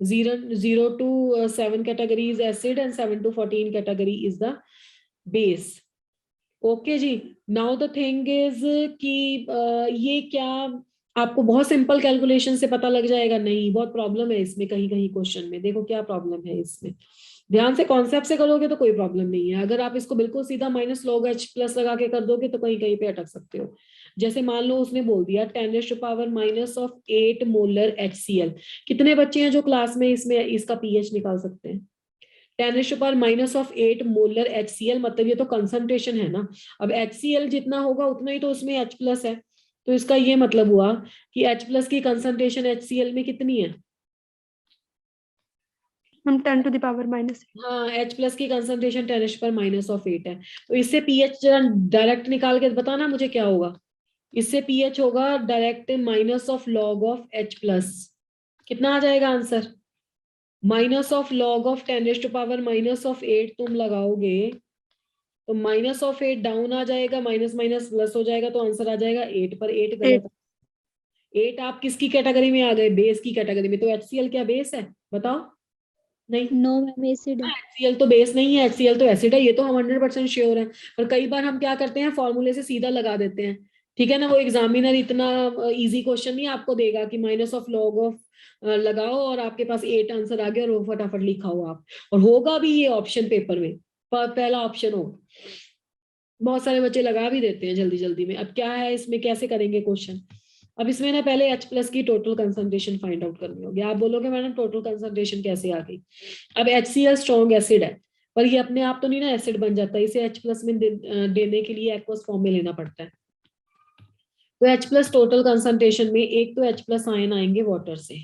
0 to 7 category is acid and 7 to 14 category is the base. Okay जी, नाउ द थिंग इज कि ये क्या आपको बहुत सिंपल कैलकुलेशन से पता लग जाएगा? नहीं, बहुत प्रॉब्लम है इसमें। कहीं कहीं क्वेश्चन में देखो क्या प्रॉब्लम है इसमें। ध्यान से कॉन्सेप्ट से करोगे तो कोई प्रॉब्लम नहीं है, अगर आप इसको बिल्कुल सीधा माइनस log H प्लस लगा के कर दोगे तो कहीं कहीं पे अटक सकते हो। जैसे मान लो उसने बोल दिया 10⁻⁻8 मोलर HCl। कितने बच्चे हैं जो क्लास में इसमें इसका pH निकाल सकते हैं? 10⁻⁸ मोलर HCl, मतलब ये तो कंसंट्रेशन है ना। अब HCl जितना होगा उतना ही तो उसमें H प्लस है, तो इसका ये मतलब हुआ कि H प्लस की कंसंट्रेशन HCl में कितनी है? हम 10 to the power -8। हाँ, H प्लस की कंसंट्रेशन 10⁻⁸ है। तो इससे pH जरा डायरेक्ट निकाल के बताना मुझे क्या होगा। इससे pH होगा direct minus of log of H plus. कितना आ जाएगा answer? Minus of log of 10⁻⁻8 तुम लगाओगे तो -8 डाउन आ जाएगा, माइनस माइनस प्लस हो जाएगा, तो आंसर आ जाएगा 8। पर 8 गलत। 8 आप किसकी कैटेगरी में आ गए? बेस की कैटेगरी में। तो HCl क्या बेस है? बताओ। नहीं, नो मैम, एसिड है। HCl तो बेस नहीं है, HCl तो एसिड है, ये तो हम 100% श्योर है। पर कई बार हम क्या करते हैं, फॉर्मूले से सीधा लगा देते हैं। ठीक है ना, वो एग्जामिनर इतना इजी क्वेश्चन नहीं आपको देगा कि माइनस ऑफ लॉग ऑफ लगाओ और आपके पास 8 आंसर आ गया और वो फटाफट लिखा हो आप। और होगा भी ये ऑप्शन पेपर में, पहला ऑप्शन हो। बहुत सारे बच्चे लगा भी देते हैं जल्दी जल्दी में। अब क्या है इसमें, कैसे करेंगे क्वेश्चन? अब इसमें ना पहले H प्लस की टोटल कंसंट्रेशन फाइंड आउट करनी होगी। आप बोलोगे मैडम टोटल कंसंट्रेशन कैसे आ गई? अब HCl स्ट्रॉन्ग एसिड है, पर ये अपने आप तो नहीं ना एसिड बन जाता, इसे H प्लस में देने के लिए एक्वस फॉर्म में लेना पड़ता है। तो H प्लस टोटल कंसंट्रेशन में एक तो H प्लस आयन आएंगे वाटर से,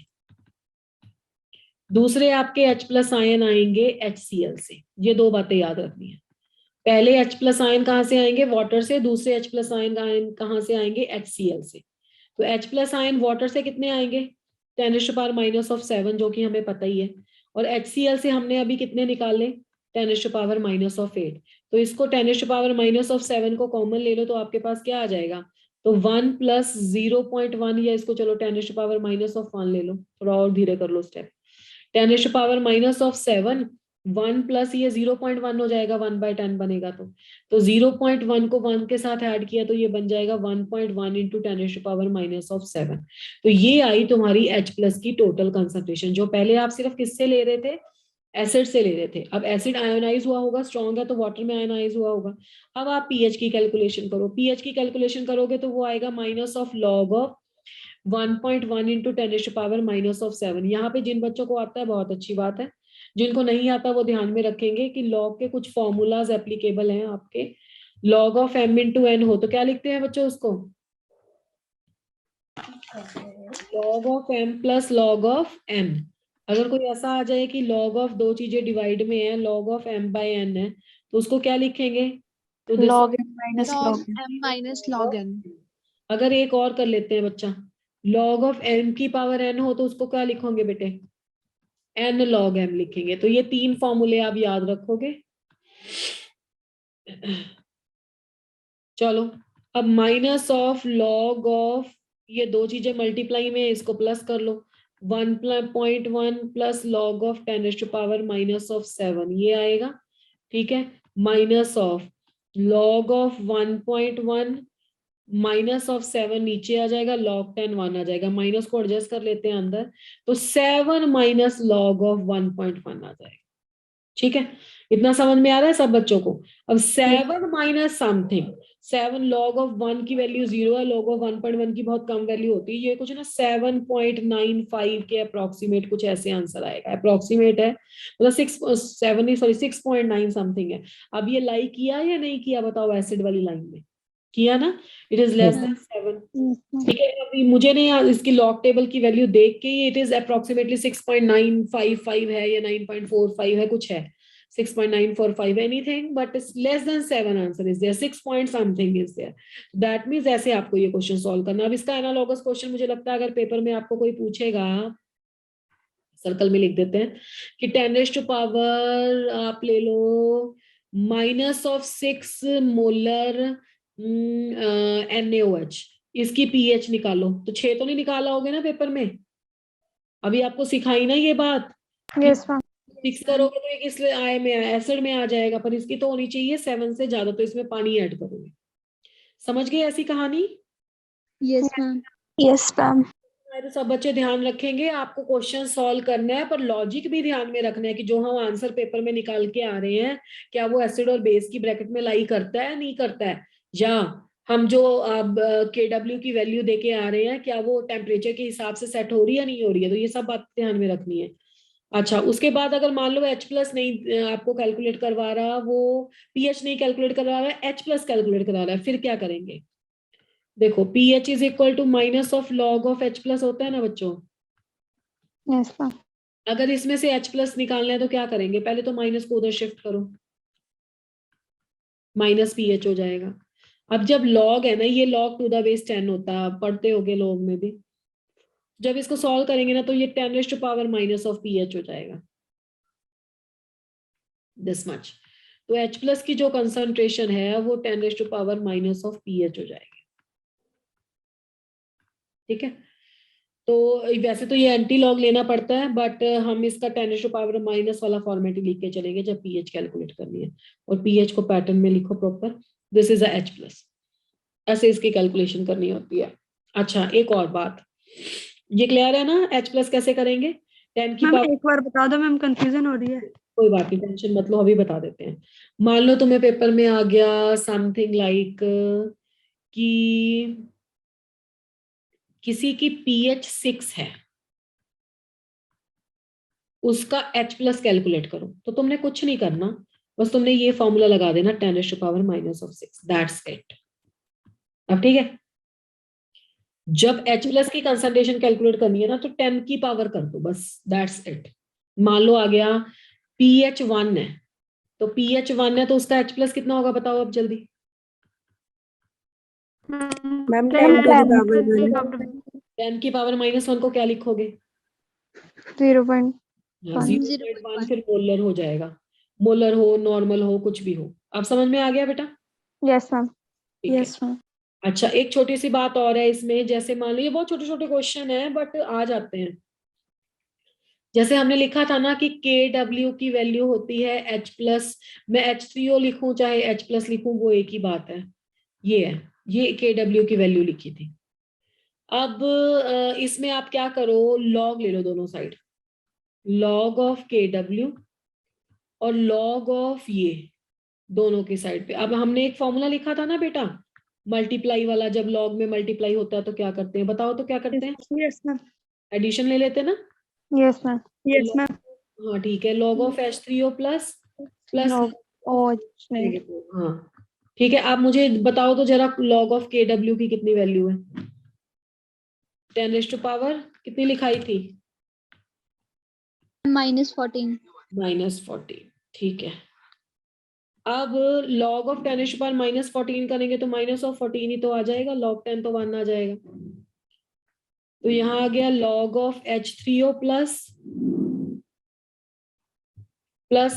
दूसरे आपके H प्लस आयन आएंगे HCl से। ये दो बातें याद रखनी है। पहले H प्लस आयन कहाँ से आएंगे? वाटर से। दूसरे H प्लस आयन कहाँ से आएंगे? HCl से। तो H प्लस आयन वाटर से कितने आएंगे? 10⁻⁻7, जो कि हमें पता ही है। और HCl से हमने अभी कितने निकाले? 10⁻⁸। तो इसको 10⁻⁻7 को कॉमन ले लो तो आपके पास क्या आ जाएगा? तो 1 + 0.1, या इसको चलो 10⁻⁻1 ले लो, थोड़ा और धीरे कर लो स्टेप। 10⁻⁻7 1 प्लस ये 0.1 हो जाएगा, 1/10 बनेगा तो 0.1 को 1 के साथ ऐड किया तो ये बन जाएगा 1.1 इंटू 10⁻⁻7। तो ये आई तुम्हारी H प्लस की टोटल कंसंट्रेशन, जो पहले आप सिर्फ किससे ले रहे थे, एसिड से ले रहे थे। अब एसिड आयोनाइज हुआ होगा, स्ट्रॉन्ग है तो वाटर में आयोनाइज हुआ होगा। अब आप पीएच की कैलकुलेशन करो, पीएच की कैलकुलेशन करोगे तो वो आएगा minus of log of 1.1 into 10⁻⁻7। यहाँ पे जिन बच्चों को आता है बहुत अच्छी बात है, जिनको नहीं आता वो ध्यान में रखेंगे कि लॉग के कुछ फॉर्मूलाज एप्लीकेबल हैं आपके। Log of m into n हो तो क्या लिखते हैं बच्चों उसको, log of m plus log of n। अगर कोई ऐसा आ जाए कि लॉग ऑफ दो चीजें डिवाइड में है, log of m by n है, तो उसको क्या लिखेंगे, तो log m minus log log n. m minus log n. अगर एक और कर लेते हैं बच्चा, लॉग ऑफ m की पावर n हो तो उसको क्या लिखोगे बेटे, n log m लिखेंगे। तो ये 3 फॉर्मूले आप याद रखोगे। चलो अब माइनस ऑफ लॉग ऑफ, ये दो चीजें मल्टीप्लाई में, इसको प्लस कर लो, 1.1 प्लस लॉग ऑफ 10⁻⁻7 ये आएगा, ठीक है। Minus of log of 1.1 minus of 7 नीचे आ जाएगा, log 10 1 आ जाएगा, माइनस को एडजस्ट कर लेते हैं अंदर, तो 7 माइनस लॉग ऑफ 1.1 आ जाएगा। ठीक है, इतना समझ में आ रहा है सब बच्चों को। अब 7 माइनस समथिंग, 7 लॉग ऑफ 1 की वैल्यू 0 है, लॉग ऑफ 1.1 की बहुत कम वैल्यू होती है, ये कुछ ना 7.95 के अप्रोक्सीमेट कुछ ऐसे आंसर आएगा, अप्रोक्सीमेट है, मतलब 6.9 समथिंग है। अब ये लाई किया या नहीं किया बताओ, एसिड वाली लाइन में किया ना, इट इज लेस देन 7। ठीक है, अभी मुझे नहीं इसकी लॉग टेबल की वैल्यू देख के इट इज अप्रोक्सीमेटली 6.955 है या 9.45 है, कुछ है 6.945 anything, but it's less than 7 answer is there, 6 point something is there. That means ऐसे आपको ये क्वेश्चन सॉल्व करना। अब इसका एनालॉगस क्वेश्चन मुझे लगता है अगर पेपर में आपको कोई पूछेगा, सर्कल में लिख देते हैं कि 10⁻⁻, आप ले लो माइनस ऑफ 6 मोलर NaOH, इसकी पीएच निकालो, तो 6 तो नहीं निकाला होगे ना पेपर में, अभी आपको सिखाई ना ये बात, Yes ma'am. 6 करोगे तो ये किस आय में एसिड में आ जाएगा, पर इसकी तो होनी चाहिए 7 से ज्यादा, तो इसमें पानी ऐड करोगे। समझ गए ऐसी कहानी? Yes ma'am. Yes ma'am. तो सब बच्चे ध्यान रखेंगे, आपको क्वेश्चन सॉल्व करना है, पर लॉजिक भी ध्यान में रखना है कि जो हम आंसर पेपर में निकाल के आ रहे हैं क्या वो एसिड और बेस की ब्रैकेट में लाई करता है नहीं करता है, या हम जो अब KW की वैल्यू देके आ रहे हैं क्या वो टेम्परेचर के हिसाब से सेट हो रही है नहीं हो रही है, तो ये सब बात ध्यान में रखनी है। अच्छा, उसके बाद अगर मान लो H प्लस नहीं आपको कैलकुलेट करवा रहा, वो pH नहीं कैलकुलेट करवा रहा है, H प्लस कैलकुलेट करा रहा है, फिर क्या करेंगे? देखो pH is equal to minus of log of H plus होता है ना बच्चों। Yes ma'am. अगर इसमें से H प्लस निकालना है तो क्या करेंगे, पहले तो माइनस को उधर शिफ्ट करो, माइनस pH हो जाएगा। अब जब लॉग है ना, ये लॉग टू द बेस 10 होता है, पढ़ते होगे लॉग में भी, जब इसको सॉल्व करेंगे ना तो ये 10⁻⁻ माइनस ऑफ pH हो जाएगा, दिस मच। तो H प्लस की जो कंसंट्रेशन है वो 10⁻⁻ माइनस ऑफ pH हो जाएगी। ठीक है, तो वैसे तो ये एंटी लॉग लेना पड़ता है, बट हम इसका 10⁻⁻ माइनस वाला फॉर्मेट ही लिख के चलेंगे जब pH कैलकुलेट करनी है, और pH को पैटर्न में लिखो proper, this is H plus, ऐसे इसकी कैलकुलेशन करनी होती है। अच्छा, एक और बात, ये क्लियर है ना H प्लस कैसे करेंगे? 10 की मैम पावर, एक बार बता दो मैम, कंफ्यूजन हो रही है। कोई बात नहीं, टेंशन मत लो, अभी बता देते हैं। मान लो तुम्हें पेपर में आ गया समथिंग लाइक कि किसी की pH 6 है, उसका H प्लस कैलकुलेट करो, तो तुमने कुछ नहीं करना, बस तुमने ये फॉर्मूला लगा देना 10⁻⁻ माइनस ऑफ 6, दैट्स इट। अब ठीक है, जब H प्लस की कंसंट्रेशन कैलकुलेट करनी है ना तो 10 की पावर कर दो, बस दैट्स इट। मान लो आ गया pH 1 है, तो pH 1 है तो उसका H प्लस कितना होगा बताओ अब जल्दी। मैम 10 की पावर माइनस 1 को क्या लिखोगे? 0.1. 0.1, फिर मोलर हो जाएगा, मोलर हो नॉर्मल हो कुछ भी हो। अब समझ में आ गया बेटा? Yes ma'am. ठीक है। Yes ma'am. अच्छा, एक छोटी सी बात और है इसमें, जैसे मान लो ये बहुत छोटे छोटे क्वेश्चन है बट आ जाते हैं, जैसे हमने लिखा था ना कि KW की वैल्यू होती है H प्लस, मैं H3O लिखूं चाहे H प्लस लिखूं वो एक ही बात है। ये है, ये KW की वैल्यू लिखी थी। अब इसमें आप क्या करो, लॉग ले लो दोनों साइड, लॉग ऑफ KW और लॉग ऑफ ये दोनों की साइड पे। अब हमने एक फॉर्मूला लिखा था ना बेटा, मल्टीप्लाई वाला, जब लॉग में मल्टीप्लाई होता है तो क्या करते हैं, बताओ तो क्या करते हैं, यस मैम। एडिशन ले लेते हैं ना। Yes, ma'am. Yes ma'am. हाँ ठीक है, log of H3O plus plus Log OH negative. Negative. हाँ ठीक है, आप मुझे बताओ तो जरा log ऑफ KW की कितनी वैल्यू है, 10⁻⁴ कितनी लिखाई थी, -14. -14। ठीक है, अब log ऑफ 10⁻⁻14 करेंगे तो -14 ही तो आ जाएगा, log 10 तो 1 आ जाएगा। तो यहाँ आ गया log of H3O plus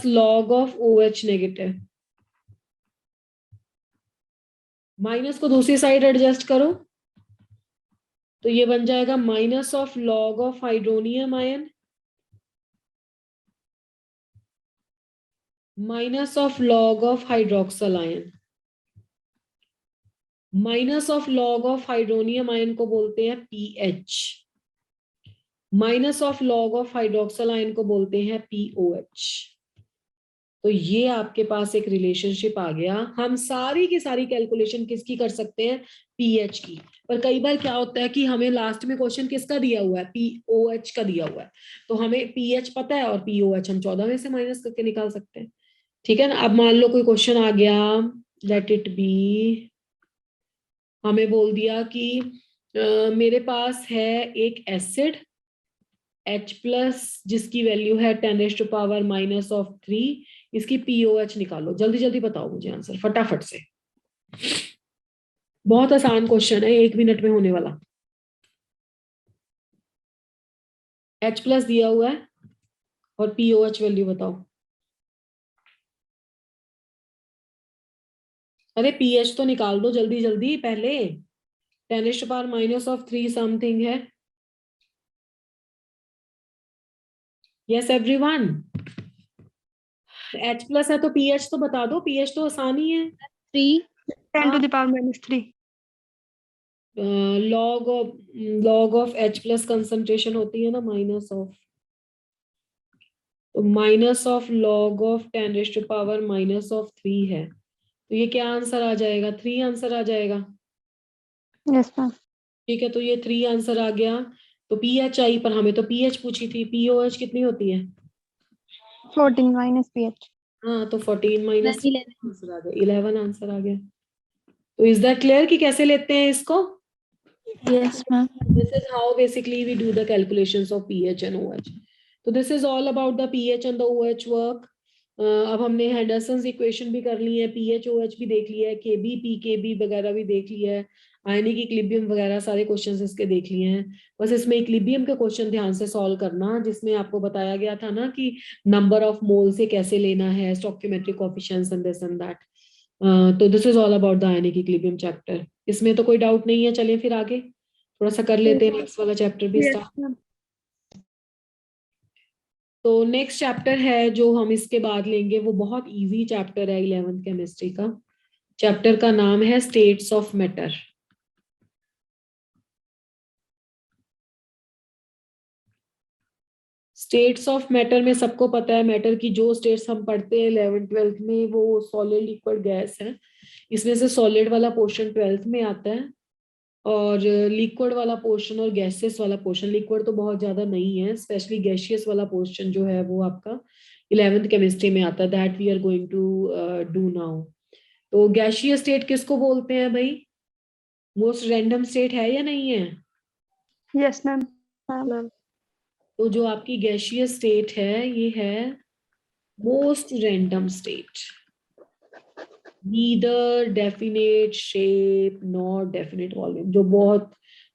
log of OH negative. Minus को दूसरी साइड एडजस्ट करो तो ये बन जाएगा minus of log of hydronium ion minus of log of hydroxyl ion. Minus of log of hydronium ion को बोलते हैं pH, minus of log of hydroxyl ion को बोलते हैं पीओएच। तो ये आपके पास एक रिलेशनशिप आ गया। हम सारी की सारी कैलकुलेशन किसकी कर सकते हैं, पीएच की। पर कई बार क्या होता है कि हमें लास्ट में क्वेश्चन किसका दिया हुआ है, पीओएच का दिया हुआ है, तो हमें पीएच पता है और पीओएच हम 14 में से माइनस करके निकाल सकते हैं। ठीक है ना। अब मान लो कोई क्वेश्चन आ गया, लेट इट बी, हमें बोल दिया कि मेरे पास है एक एसिड H प्लस जिसकी वैल्यू है 10⁻⁻3, इसकी पीओएच निकालो। जल्दी जल्दी बताओ मुझे आंसर फटाफट से, बहुत आसान क्वेश्चन है, 1 मिनट में होने वाला। H प्लस दिया हुआ है और पीओएच वैल्यू बताओ। अरे पीएच तो निकाल दो जल्दी जल्दी, पहले 10⁻⁻3 समथिंग है। यस एवरीवन, H प्लस है तो पीएच तो बता दो, पीएच तो आसान ही है। 3. 10⁻⁻3। Log of H plus concentration होती है ना माइनस ऑफ, तो माइनस ऑफ लॉग ऑफ 10⁻⁻3 है, तो ये क्या आंसर आ जाएगा, 3 आंसर आ जाएगा। Yes, ma'am. ठीक है, तो ये 3 आंसर आ गया। तो पीएच आई, पर हमें तो पीएच पूछी थी, पीओएच कितनी होती है, 14 minus pH. हाँ तो 14 माइनस 11. आंसर आ गया, 11 आंसर आ गया। तो इज दैट क्लियर कि कैसे लेते हैं इसको। Yes, ma'am. This is how basically we do the calculations of pH and OH. So this is all about the pH and the OH work. अब हमने हेंडरसन्स इक्वेशन भी कर ली है, पीएच ओएच भी देख लिया है, केबी पीकेबी वगैरह भी देख लिया है, आयनिक इक्विलिब्रियम वगैरह सारे क्वेश्चंस इसके देख लिए हैं। बस इसमें इक्विलिब्रियम के क्वेश्चन ध्यान से सॉल्व करना, जिसमें आपको बताया गया था ना कि नंबर ऑफ मोल से कैसे लेना है, stoichiometric coefficients and this and that. तो this is all about the ionic equilibrium chapter. इसमें तो कोई डाउट नहीं है, चलिए फिर आगे थोड़ा सा कर लेते हैं, नेक्स्ट वाला चैप्टर भी यस स्टार्ट। मैम। तो नेक्स्ट चैप्टर है जो हम इसके बाद लेंगे, वो बहुत इजी चैप्टर है 11th केमिस्ट्री का। चैप्टर का नाम है states of matter. States of matter में सबको पता है, मैटर की जो स्टेट्स हम पढ़ते हैं 11th 12th में वो सॉलिड लिक्विड गैस है। इसमें से सॉलिड वाला पोर्शन 12th में आता है और लिक्विड वाला पोर्शन और गैसेस वाला पोर्शन, लिक्विड तो बहुत ज्यादा नहीं है, स्पेशली गैसियस वाला पोर्शन जो है वो आपका 11th केमिस्ट्री में आता है, that we are going to do now. तो गैसियस स्टेट किसको बोलते हैं भाई, मोस्ट रैंडम स्टेट है या नहीं है। Yes ma'am. मैम। तो जो आपकी गैसियस स्टेट है ये है most random state, neither definite shape not definite volume, जो बहुत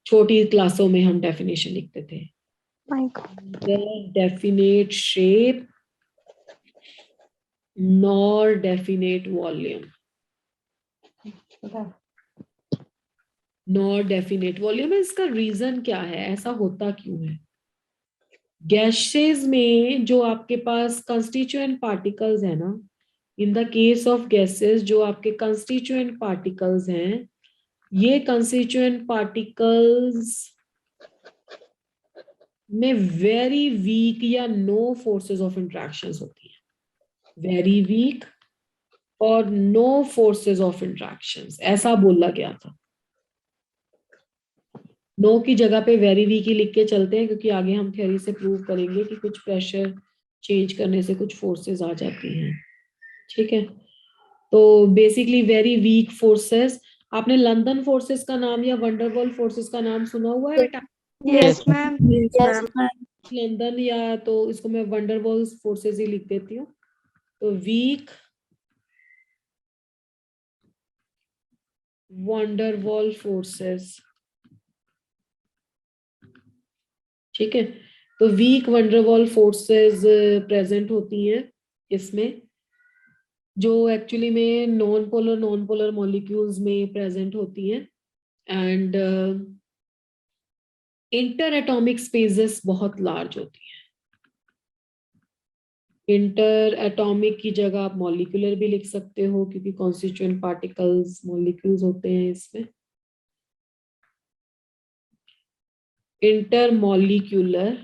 छोटी क्लासों में हम डेफिनेशन लिखते थे। My God. Neither definite shape nor definite volume. Nor definite volume, इसका रीजन क्या है, ऐसा होता क्यों है। गैसेस में जो आपके पास कंस्टिट्यूएंट पार्टिकल्स है ना, इन द केस ऑफ गैसेस जो आपके कंस्टिट्यूएंट पार्टिकल्स हैं, ये कंस्टिट्यूएंट पार्टिकल्स में वेरी वीक या नो फोर्सेस ऑफ इंट्रैक्शंस होती है, वेरी वीक और नो फोर्सेस ऑफ इंट्रैक्शंस, ऐसा बोला गया था। नो की जगह पे वेरी वीक ही लिख के चलते हैं, क्योंकि आगे हम थ्योरी से प्रूव करेंगे कि कुछ प्रेशर चेंज करने से कुछ फोर्सेस आ जाती हैं। ठीक है, तो बेसिकली वेरी वीक फोर्सेस। आपने लंदन फोर्सेस का नाम या वंडरवॉल फोर्सेस का नाम सुना हुआ है बेटा? Yes, ma'am. Yes, ma'am. London, या तो इसको मैं वंडरवॉल फोर्सेस ही लिख देती हूँ। तो वीक वंडरवॉल फोर्सेस, ठीक है। तो वीक वंडरवॉल फोर्सेस प्रेजेंट होती हैं इसमें, जो एक्चुअली में नॉन पोलर मॉलिक्यूल्स में प्रेजेंट होती हैं। एंड इंटर एटॉमिक स्पेसेस बहुत लार्ज होती हैं। इंटर एटॉमिक की जगह आप मॉलिक्यूलर भी लिख सकते हो, क्योंकि कॉन्स्टिट्यूएंट पार्टिकल्स मॉलिक्यूल्स होते हैं इसमें। इंटर मॉलिक्यूलर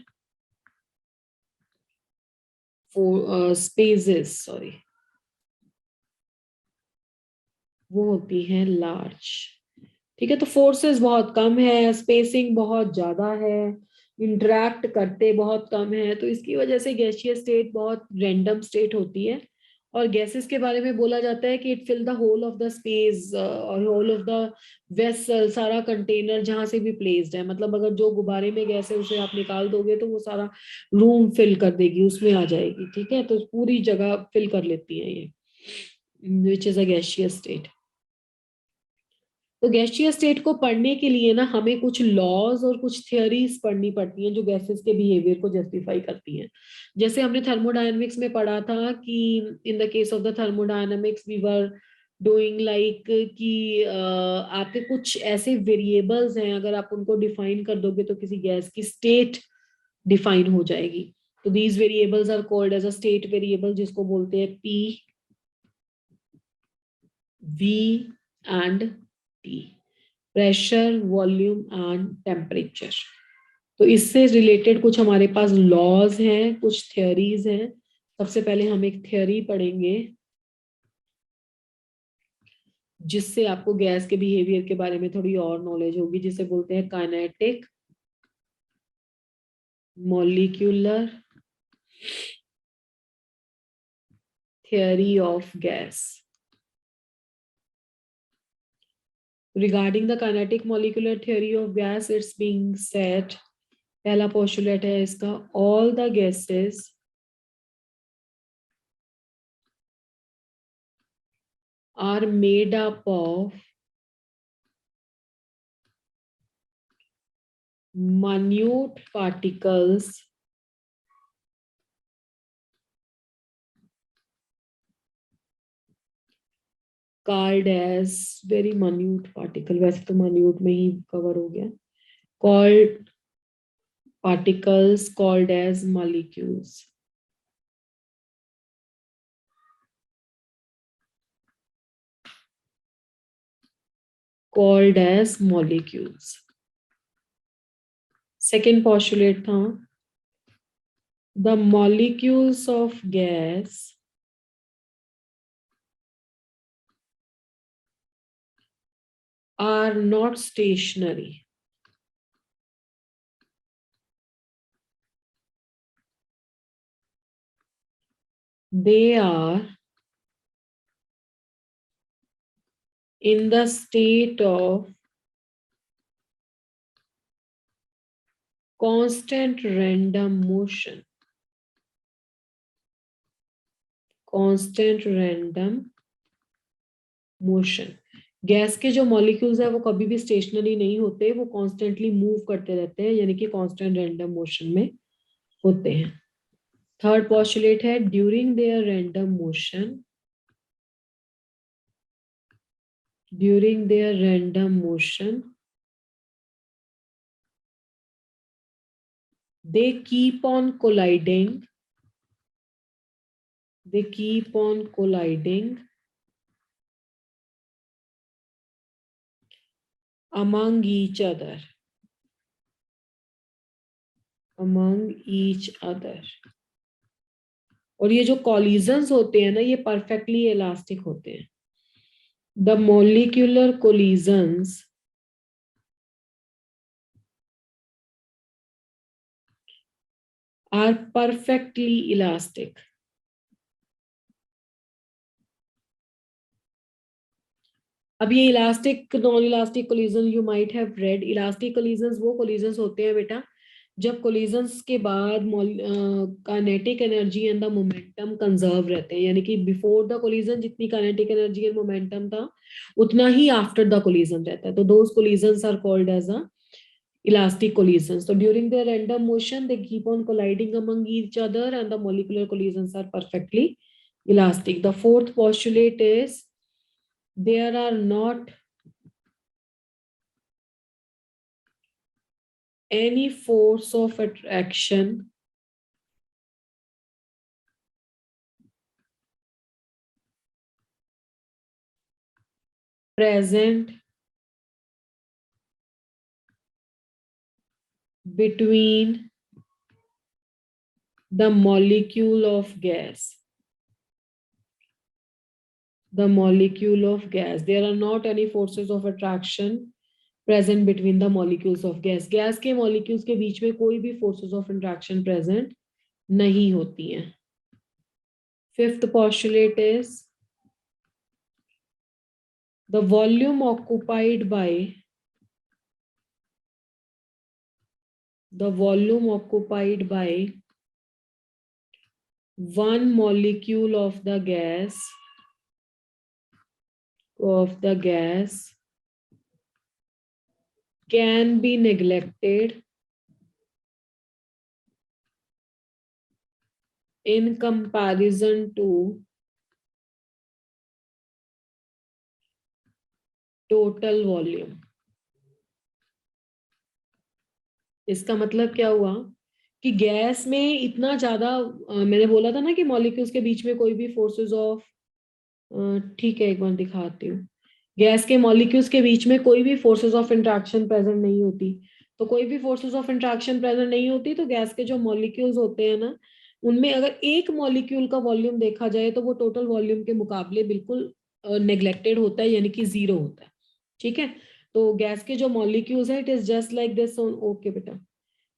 स्पेसेस, सॉरी, वो होती हैं लार्ज। ठीक है, तो फोर्सेस बहुत कम है, स्पेसिंग बहुत ज्यादा है, इंटरेक्ट करते बहुत कम है, तो इसकी वजह से गैसीय स्टेट बहुत रैंडम स्टेट होती है। और गैसेस के बारे में बोला जाता है कि it fill the whole of the space और होल ऑफ द वेसल, सारा कंटेनर जहां से भी प्लेस्ड है। मतलब अगर जो गुब्बारे में गैस है उसे आप निकाल दोगे तो वो सारा रूम फिल कर देगी, उसमें आ जाएगी। ठीक है, तो पूरी जगह फिल कर लेती है ये, which is a gaseous state. तो गैसीय स्टेट को पढ़ने के लिए ना हमें कुछ लॉज और कुछ थियोरीज पढ़नी पड़ती हैं जो गैसेस के बिहेवियर को जस्टिफाई करती हैं। जैसे हमने थर्मोडायनेमिक्स में पढ़ा था कि in the case of the thermodynamics we were doing like कि आपके कुछ ऐसे वेरिएबल्स हैं, अगर आप उनको डिफाइन कर दोगे तो किसी गैस की स्टेट डिफाइन हो जाएगी। तो these variables are called as a state variable, जिसको बोलते हैं P, V and T, pressure, volume and temperature. तो इससे रिलेटेड कुछ हमारे पास लॉज हैं, कुछ थ्योरीज हैं। सबसे पहले हम एक थ्योरी पढ़ेंगे जिससे आपको गैस के बिहेवियर के बारे में थोड़ी और नॉलेज होगी, जिसे बोलते हैं kinetic molecular theory of gas. Regarding the kinetic molecular theory of gas, it's being said, पहला postulate है इसका, all the gases are made up of minute particles called as, very minute particle, वैसे तो minute में ही cover हो गया, called particles called as molecules. Called as molecules. Second postulate था, the molecules of gas are not stationary. They are in the state of constant random motion. Constant random motion. Gas के जो molecules है वो कभी भी stationery नहीं होते, वो कॉन्स्टेंटली मूव करते रहते हैं, यानी कि कांस्टेंट रैंडम मोशन में होते हैं। थर्ड पॉस्टुलेट है, during their random motion, during their random motion they keep on colliding among each other और ये जो कॉलिजन्स होते हैं ना, ये परफेक्टली इलास्टिक होते हैं. The molecular collisions are perfectly elastic. अब ये elastic non elastic collision you might have read. Elastic collisions वो कोलिजन्स होते हैं बेटा जब कोलिजन्स के बाद kinetic energy and the momentum conserve रहते हैं, यानी कि बिफोर द कोलिजन जितनी काइनेटिक एनर्जी एंड मोमेंटम था उतना ही आफ्टर द कोलिजन रहता है. तो those collisions are called as a elastic collisions. So during their random motion, they keep on colliding among each other and the molecular collisions are perfectly elastic. The fourth postulate is there are not any force of attraction present between the molecule of gas. There are not any forces of attraction present between the molecules of gas. Gas के molecules के बीच में कोई भी forces of attraction present नहीं होती हैं. Fifth postulate is the volume occupied by one molecule of the gas can be neglected in comparison to total volume. इसका मतलब क्या हुआ कि गैस में इतना ज्यादा मैंने बोला था ना कि मॉलिक्यूल्स के बीच में कोई भी फोर्सेस ऑफ ठीक है एक बार दिखाती हूँ. गैस के मॉलिक्यूल्स के बीच में कोई भी फोर्सेस ऑफ इंट्रैक्शन प्रेजेंट नहीं होती. तो कोई भी फोर्सेस ऑफ इंट्रैक्शन प्रेजेंट नहीं होती तो गैस के जो मॉलिक्यूल्स होते हैं ना उनमें अगर एक मॉलिक्यूल का वॉल्यूम देखा जाए तो वो टोटल वॉल्यूम के मुकाबले बिल्कुल नेग्लेक्टेड होता है, यानी कि जीरो होता है. ठीक है. तो गैस के जो मॉलिक्यूल्स है it is just like this. Okay बेटा,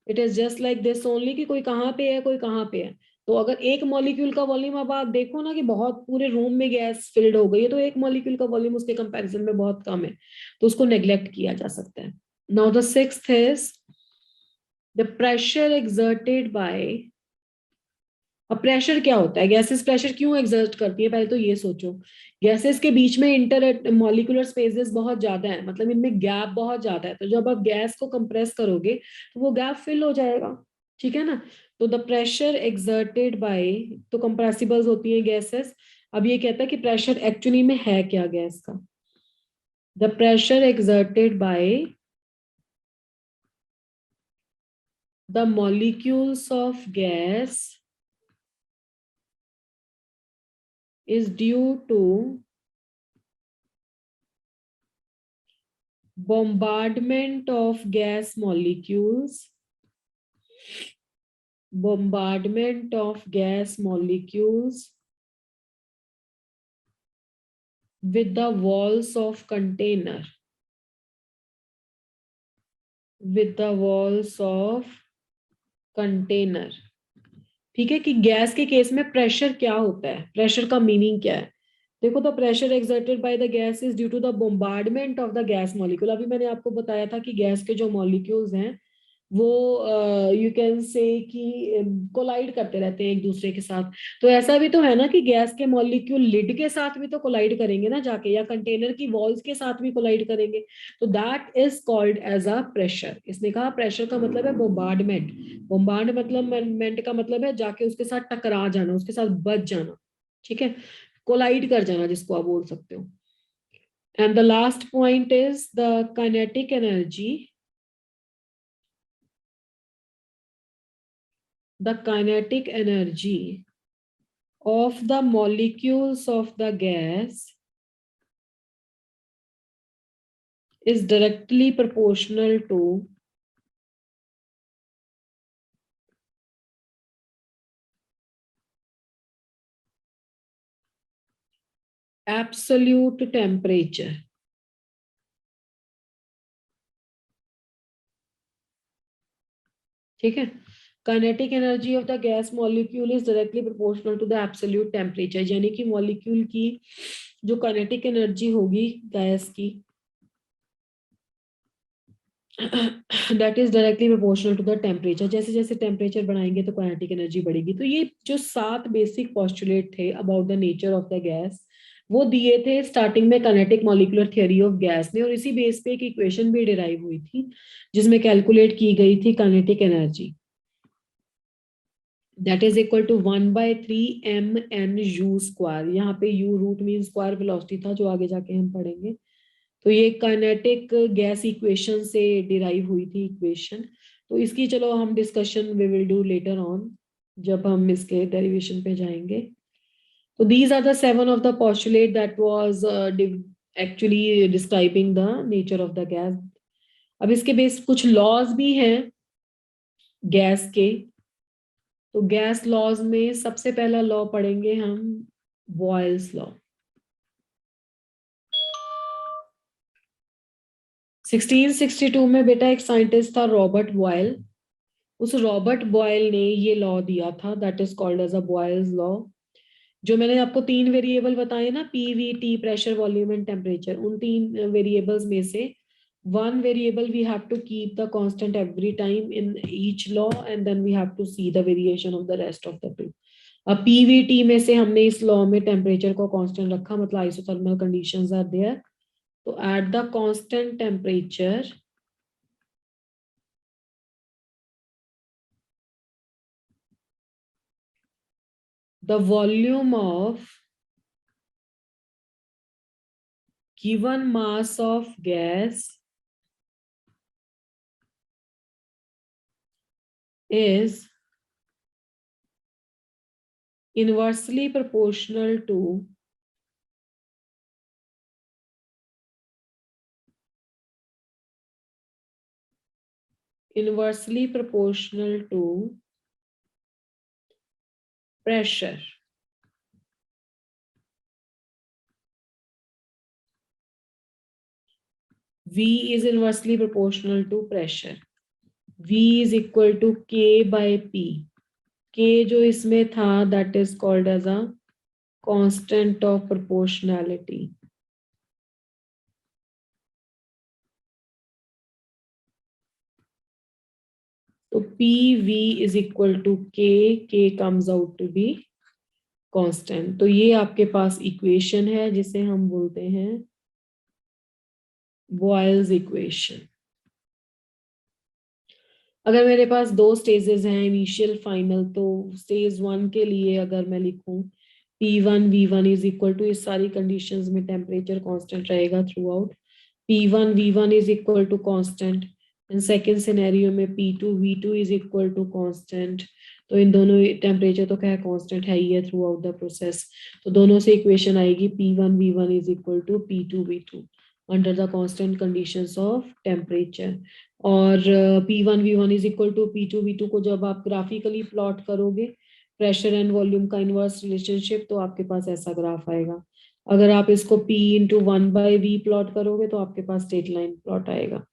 it is just like this only कि कोई कहाँ पे है कोई कहाँ पे है. तो अगर एक मॉलिक्यूल का वॉल्यूम अब आप देखो ना कि बहुत पूरे रूम में गैस फिल्ड हो गई है तो एक मॉलिक्यूल का वॉल्यूम उसके कंपैरिजन में बहुत कम है तो उसको नेग्लेक्ट किया जा सकता है. Now the sixth is the pressure exerted bye. अब प्रेशर क्या होता है, गैसेस प्रेशर क्यों एक्सर्ट करती है, पहले तो ये सोचो. गैसेस के बीच में इंटर मॉलिक्यूलर स्पेसेस बहुत ज्यादा है, मतलब इनमें गैप बहुत ज्यादा है. तो जब आप गैस को कंप्रेस करोगे तो वो गैप फिल हो जाएगा. ठीक है ना. तो द प्रेशर एक्सर्टेड बाय, तो कंप्रेसिबल्स होती है गैसेस. अब ये कहता है कि प्रेशर एक्चुअली में है क्या गैस का. The pressure exerted by the molecules of gas is due to bombardment of gas molecules with the walls of container. ठीक है. कि गैस के केस में प्रेशर क्या होता है, प्रेशर का मीनिंग क्या है. देखो, the pressure exerted by the gas is due to the bombardment of the gas molecule. अभी मैंने आपको बताया था कि गैस के जो मॉलिक्यूल्स हैं वो यू कैन से कि कोलाइड करते रहते हैं एक दूसरे के साथ. तो ऐसा भी तो है ना कि गैस के मॉलिक्यूल लिड के साथ भी तो कोलाइड करेंगे ना जाके, या कंटेनर की वॉल्स के साथ भी कोलाइड करेंगे. तो that is called as a pressure. इसने कहा प्रेशर का मतलब है बोम्बार्डमेंट. बोम्बार्डमेंट का मतलब है जाके उसके साथ टकरा जाना, उसके साथ बच जाना. ठीक है. कोलाइड कर जाना जिसको आप बोल सकते हो. And the last point is the kinetic energy the kinetic energy of the molecules of the gas is directly proportional to absolute temperature. ठीक है, kinetic energy of the gas molecule is directly proportional to the absolute temperature, यानी कि molecule की जो kinetic energy होगी gas की that is directly proportional to the temperature. जैसे जैसे टेम्परेचर बढ़ाएंगे तो काइनेटिक एनर्जी बढ़ेगी। तो ये जो 7 बेसिक पॉस्टुलेट थे about the nature of the gas वो दिए थे स्टार्टिंग में kinetic molecular theory of gas में, और इसी बेस पे एक इक्वेशन भी डिराइव हुई थी जिसमें कैलकुलेट की गई थी kinetic energy, that is equal to 1/3 mn u square. यहाँ पे u root mean square velocity था जो आगे जाके हम पढ़ेंगे। तो ये काइनेटिक गैस इक्वेशन से डिराइव हुई थी इक्वेशन। तो इसकी चलो हम discussion we will do later on जब हम इसके डेरिवेशन पे जाएंगे। तो these are the 7 of the postulate that was actually describing the nature of the gas. अब इसके बेस कुछ लॉज भी हैं गैस के। तो गैस लॉज में सबसे पहला लॉ पढ़ेंगे हम बॉयल्स लॉ। 1662 में बेटा एक साइंटिस्ट था रॉबर्ट बॉयल। उस रॉबर्ट बॉयल ने ये लॉ दिया था that is called as a Boyle's law. जो मैंने आपको 3 वेरिएबल बताए ना, PVT, pressure, volume and temperature, उन 3 वेरिएबल्स में से one variable we have to keep the constant every time in each law and then we have to see the variation of the rest of the two. अब Pvt में से हमने इस law में temperature को constant रखा, मतलब isothermal conditions are there. तो at the constant temperature the volume of given mass of gas is inversely proportional to pressure. V is inversely proportional to pressure. V is equal to K by P. K जो इसमें था that is called as a constant of proportionality. So PV is equal to K. K comes out to be constant. तो ये आपके पास equation है जिसे हम बोलते हैं बॉयल्स इक्वेशन। अगर मेरे पास 2 स्टेजेस हैं इनिशियल फाइनल, तो स्टेज 1 के लिए अगर मैं लिखूं P1 V1 is equal to, इस सारी कंडीशंस में टेम्परेचर कांस्टेंट रहेगा throughout. P1 V1 is equal to constant. And second scenario में P2 V2 is equal to constant. तो इन दोनों टेम्परेचर तो क्या कांस्टेंट है ही है थ्रू आउट द प्रोसेस। तो दोनों से इक्वेशन आएगी P1 V1 is equal to P2 V2 under the constant conditions of temperature. और P1 V1 is equal to P2 V2 को जब आप ग्राफिकली प्लॉट करोगे प्रेशर एंड वॉल्यूम का इनवर्स रिलेशनशिप, तो आपके पास ऐसा ग्राफ आएगा। अगर आप इसको P इंटू 1/V प्लॉट करोगे तो आपके पास स्ट्रेट लाइन प्लॉट आएगा।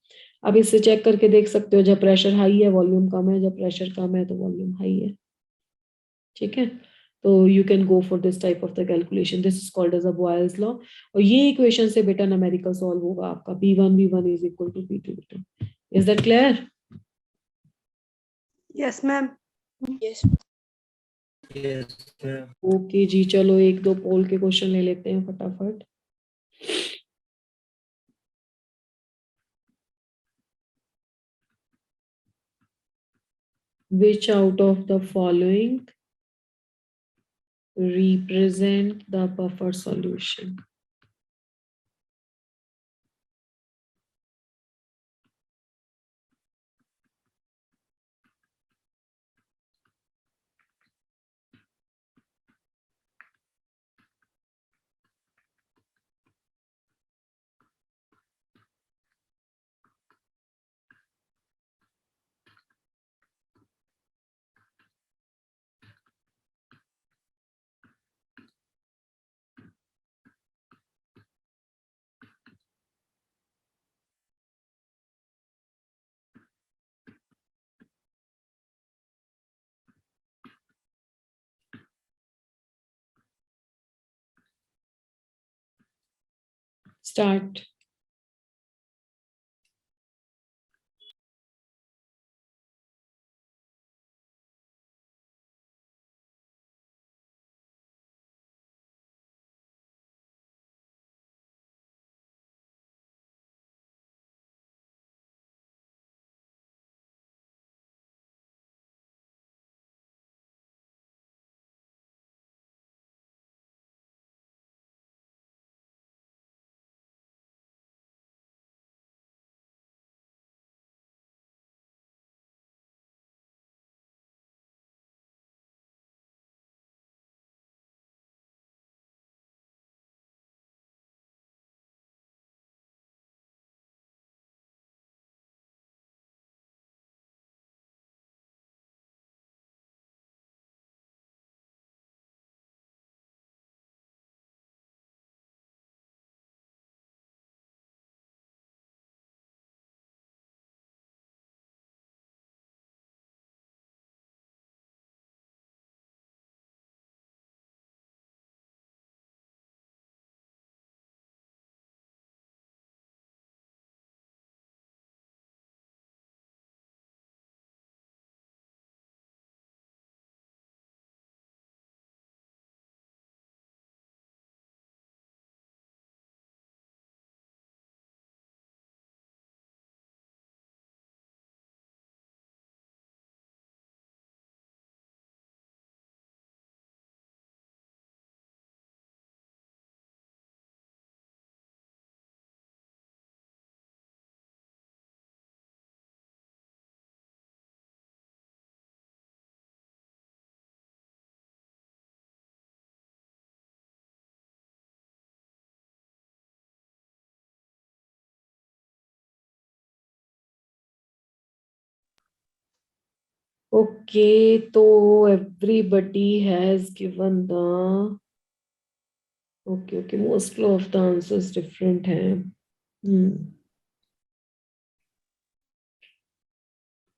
अब इससे चेक करके देख सकते हो जब प्रेशर हाई है वॉल्यूम कम है, जब प्रेशर कम है तो वॉल्यूम हाई है। ठीक है, तो you can go for this type of the calculation, this is called as a Boyle's law. और ये इक्वेशन से बेटा न्यूमेरिकल सॉल्व होगा आपका P1 V1 is equal to P2 V2। Is that clear? Yes, ma'am. Yes. Okay जी, चलो 1-2 पोल के question ले लेते हैं फटाफट। Which out of the following represent the buffer solution? Start. Okay, so everybody has given the. Okay, most of the answers different hai.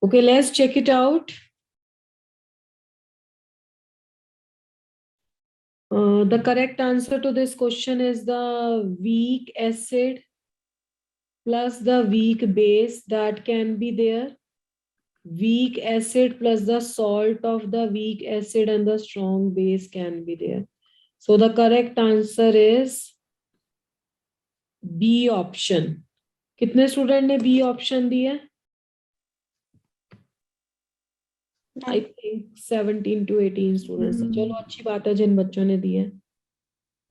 Okay, let's check it out. The correct answer to this question is the weak acid plus the weak base that can be there. Weak acid plus the salt of the weak acid and the strong base can be there. So the correct answer is B option. कितने student ने B option दिया? I think 17 to 18 students हैं. चलो अच्छी बात है जिन बच्चों ने दिए.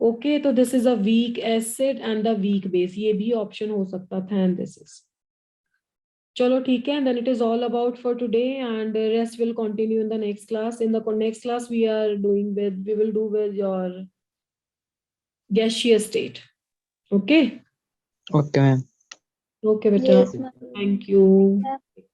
ओके, तो this is a week acid and the weak base. ये भी ऑप्शन हो सकता था एंड दिस इज. चलो ठीक है, then it is all about for today and the rest will continue in the next class. In the next class we will do with your gaseous state. Okay? Okay, ma'am. Okay, beta. Yes, ma'am. Thank you.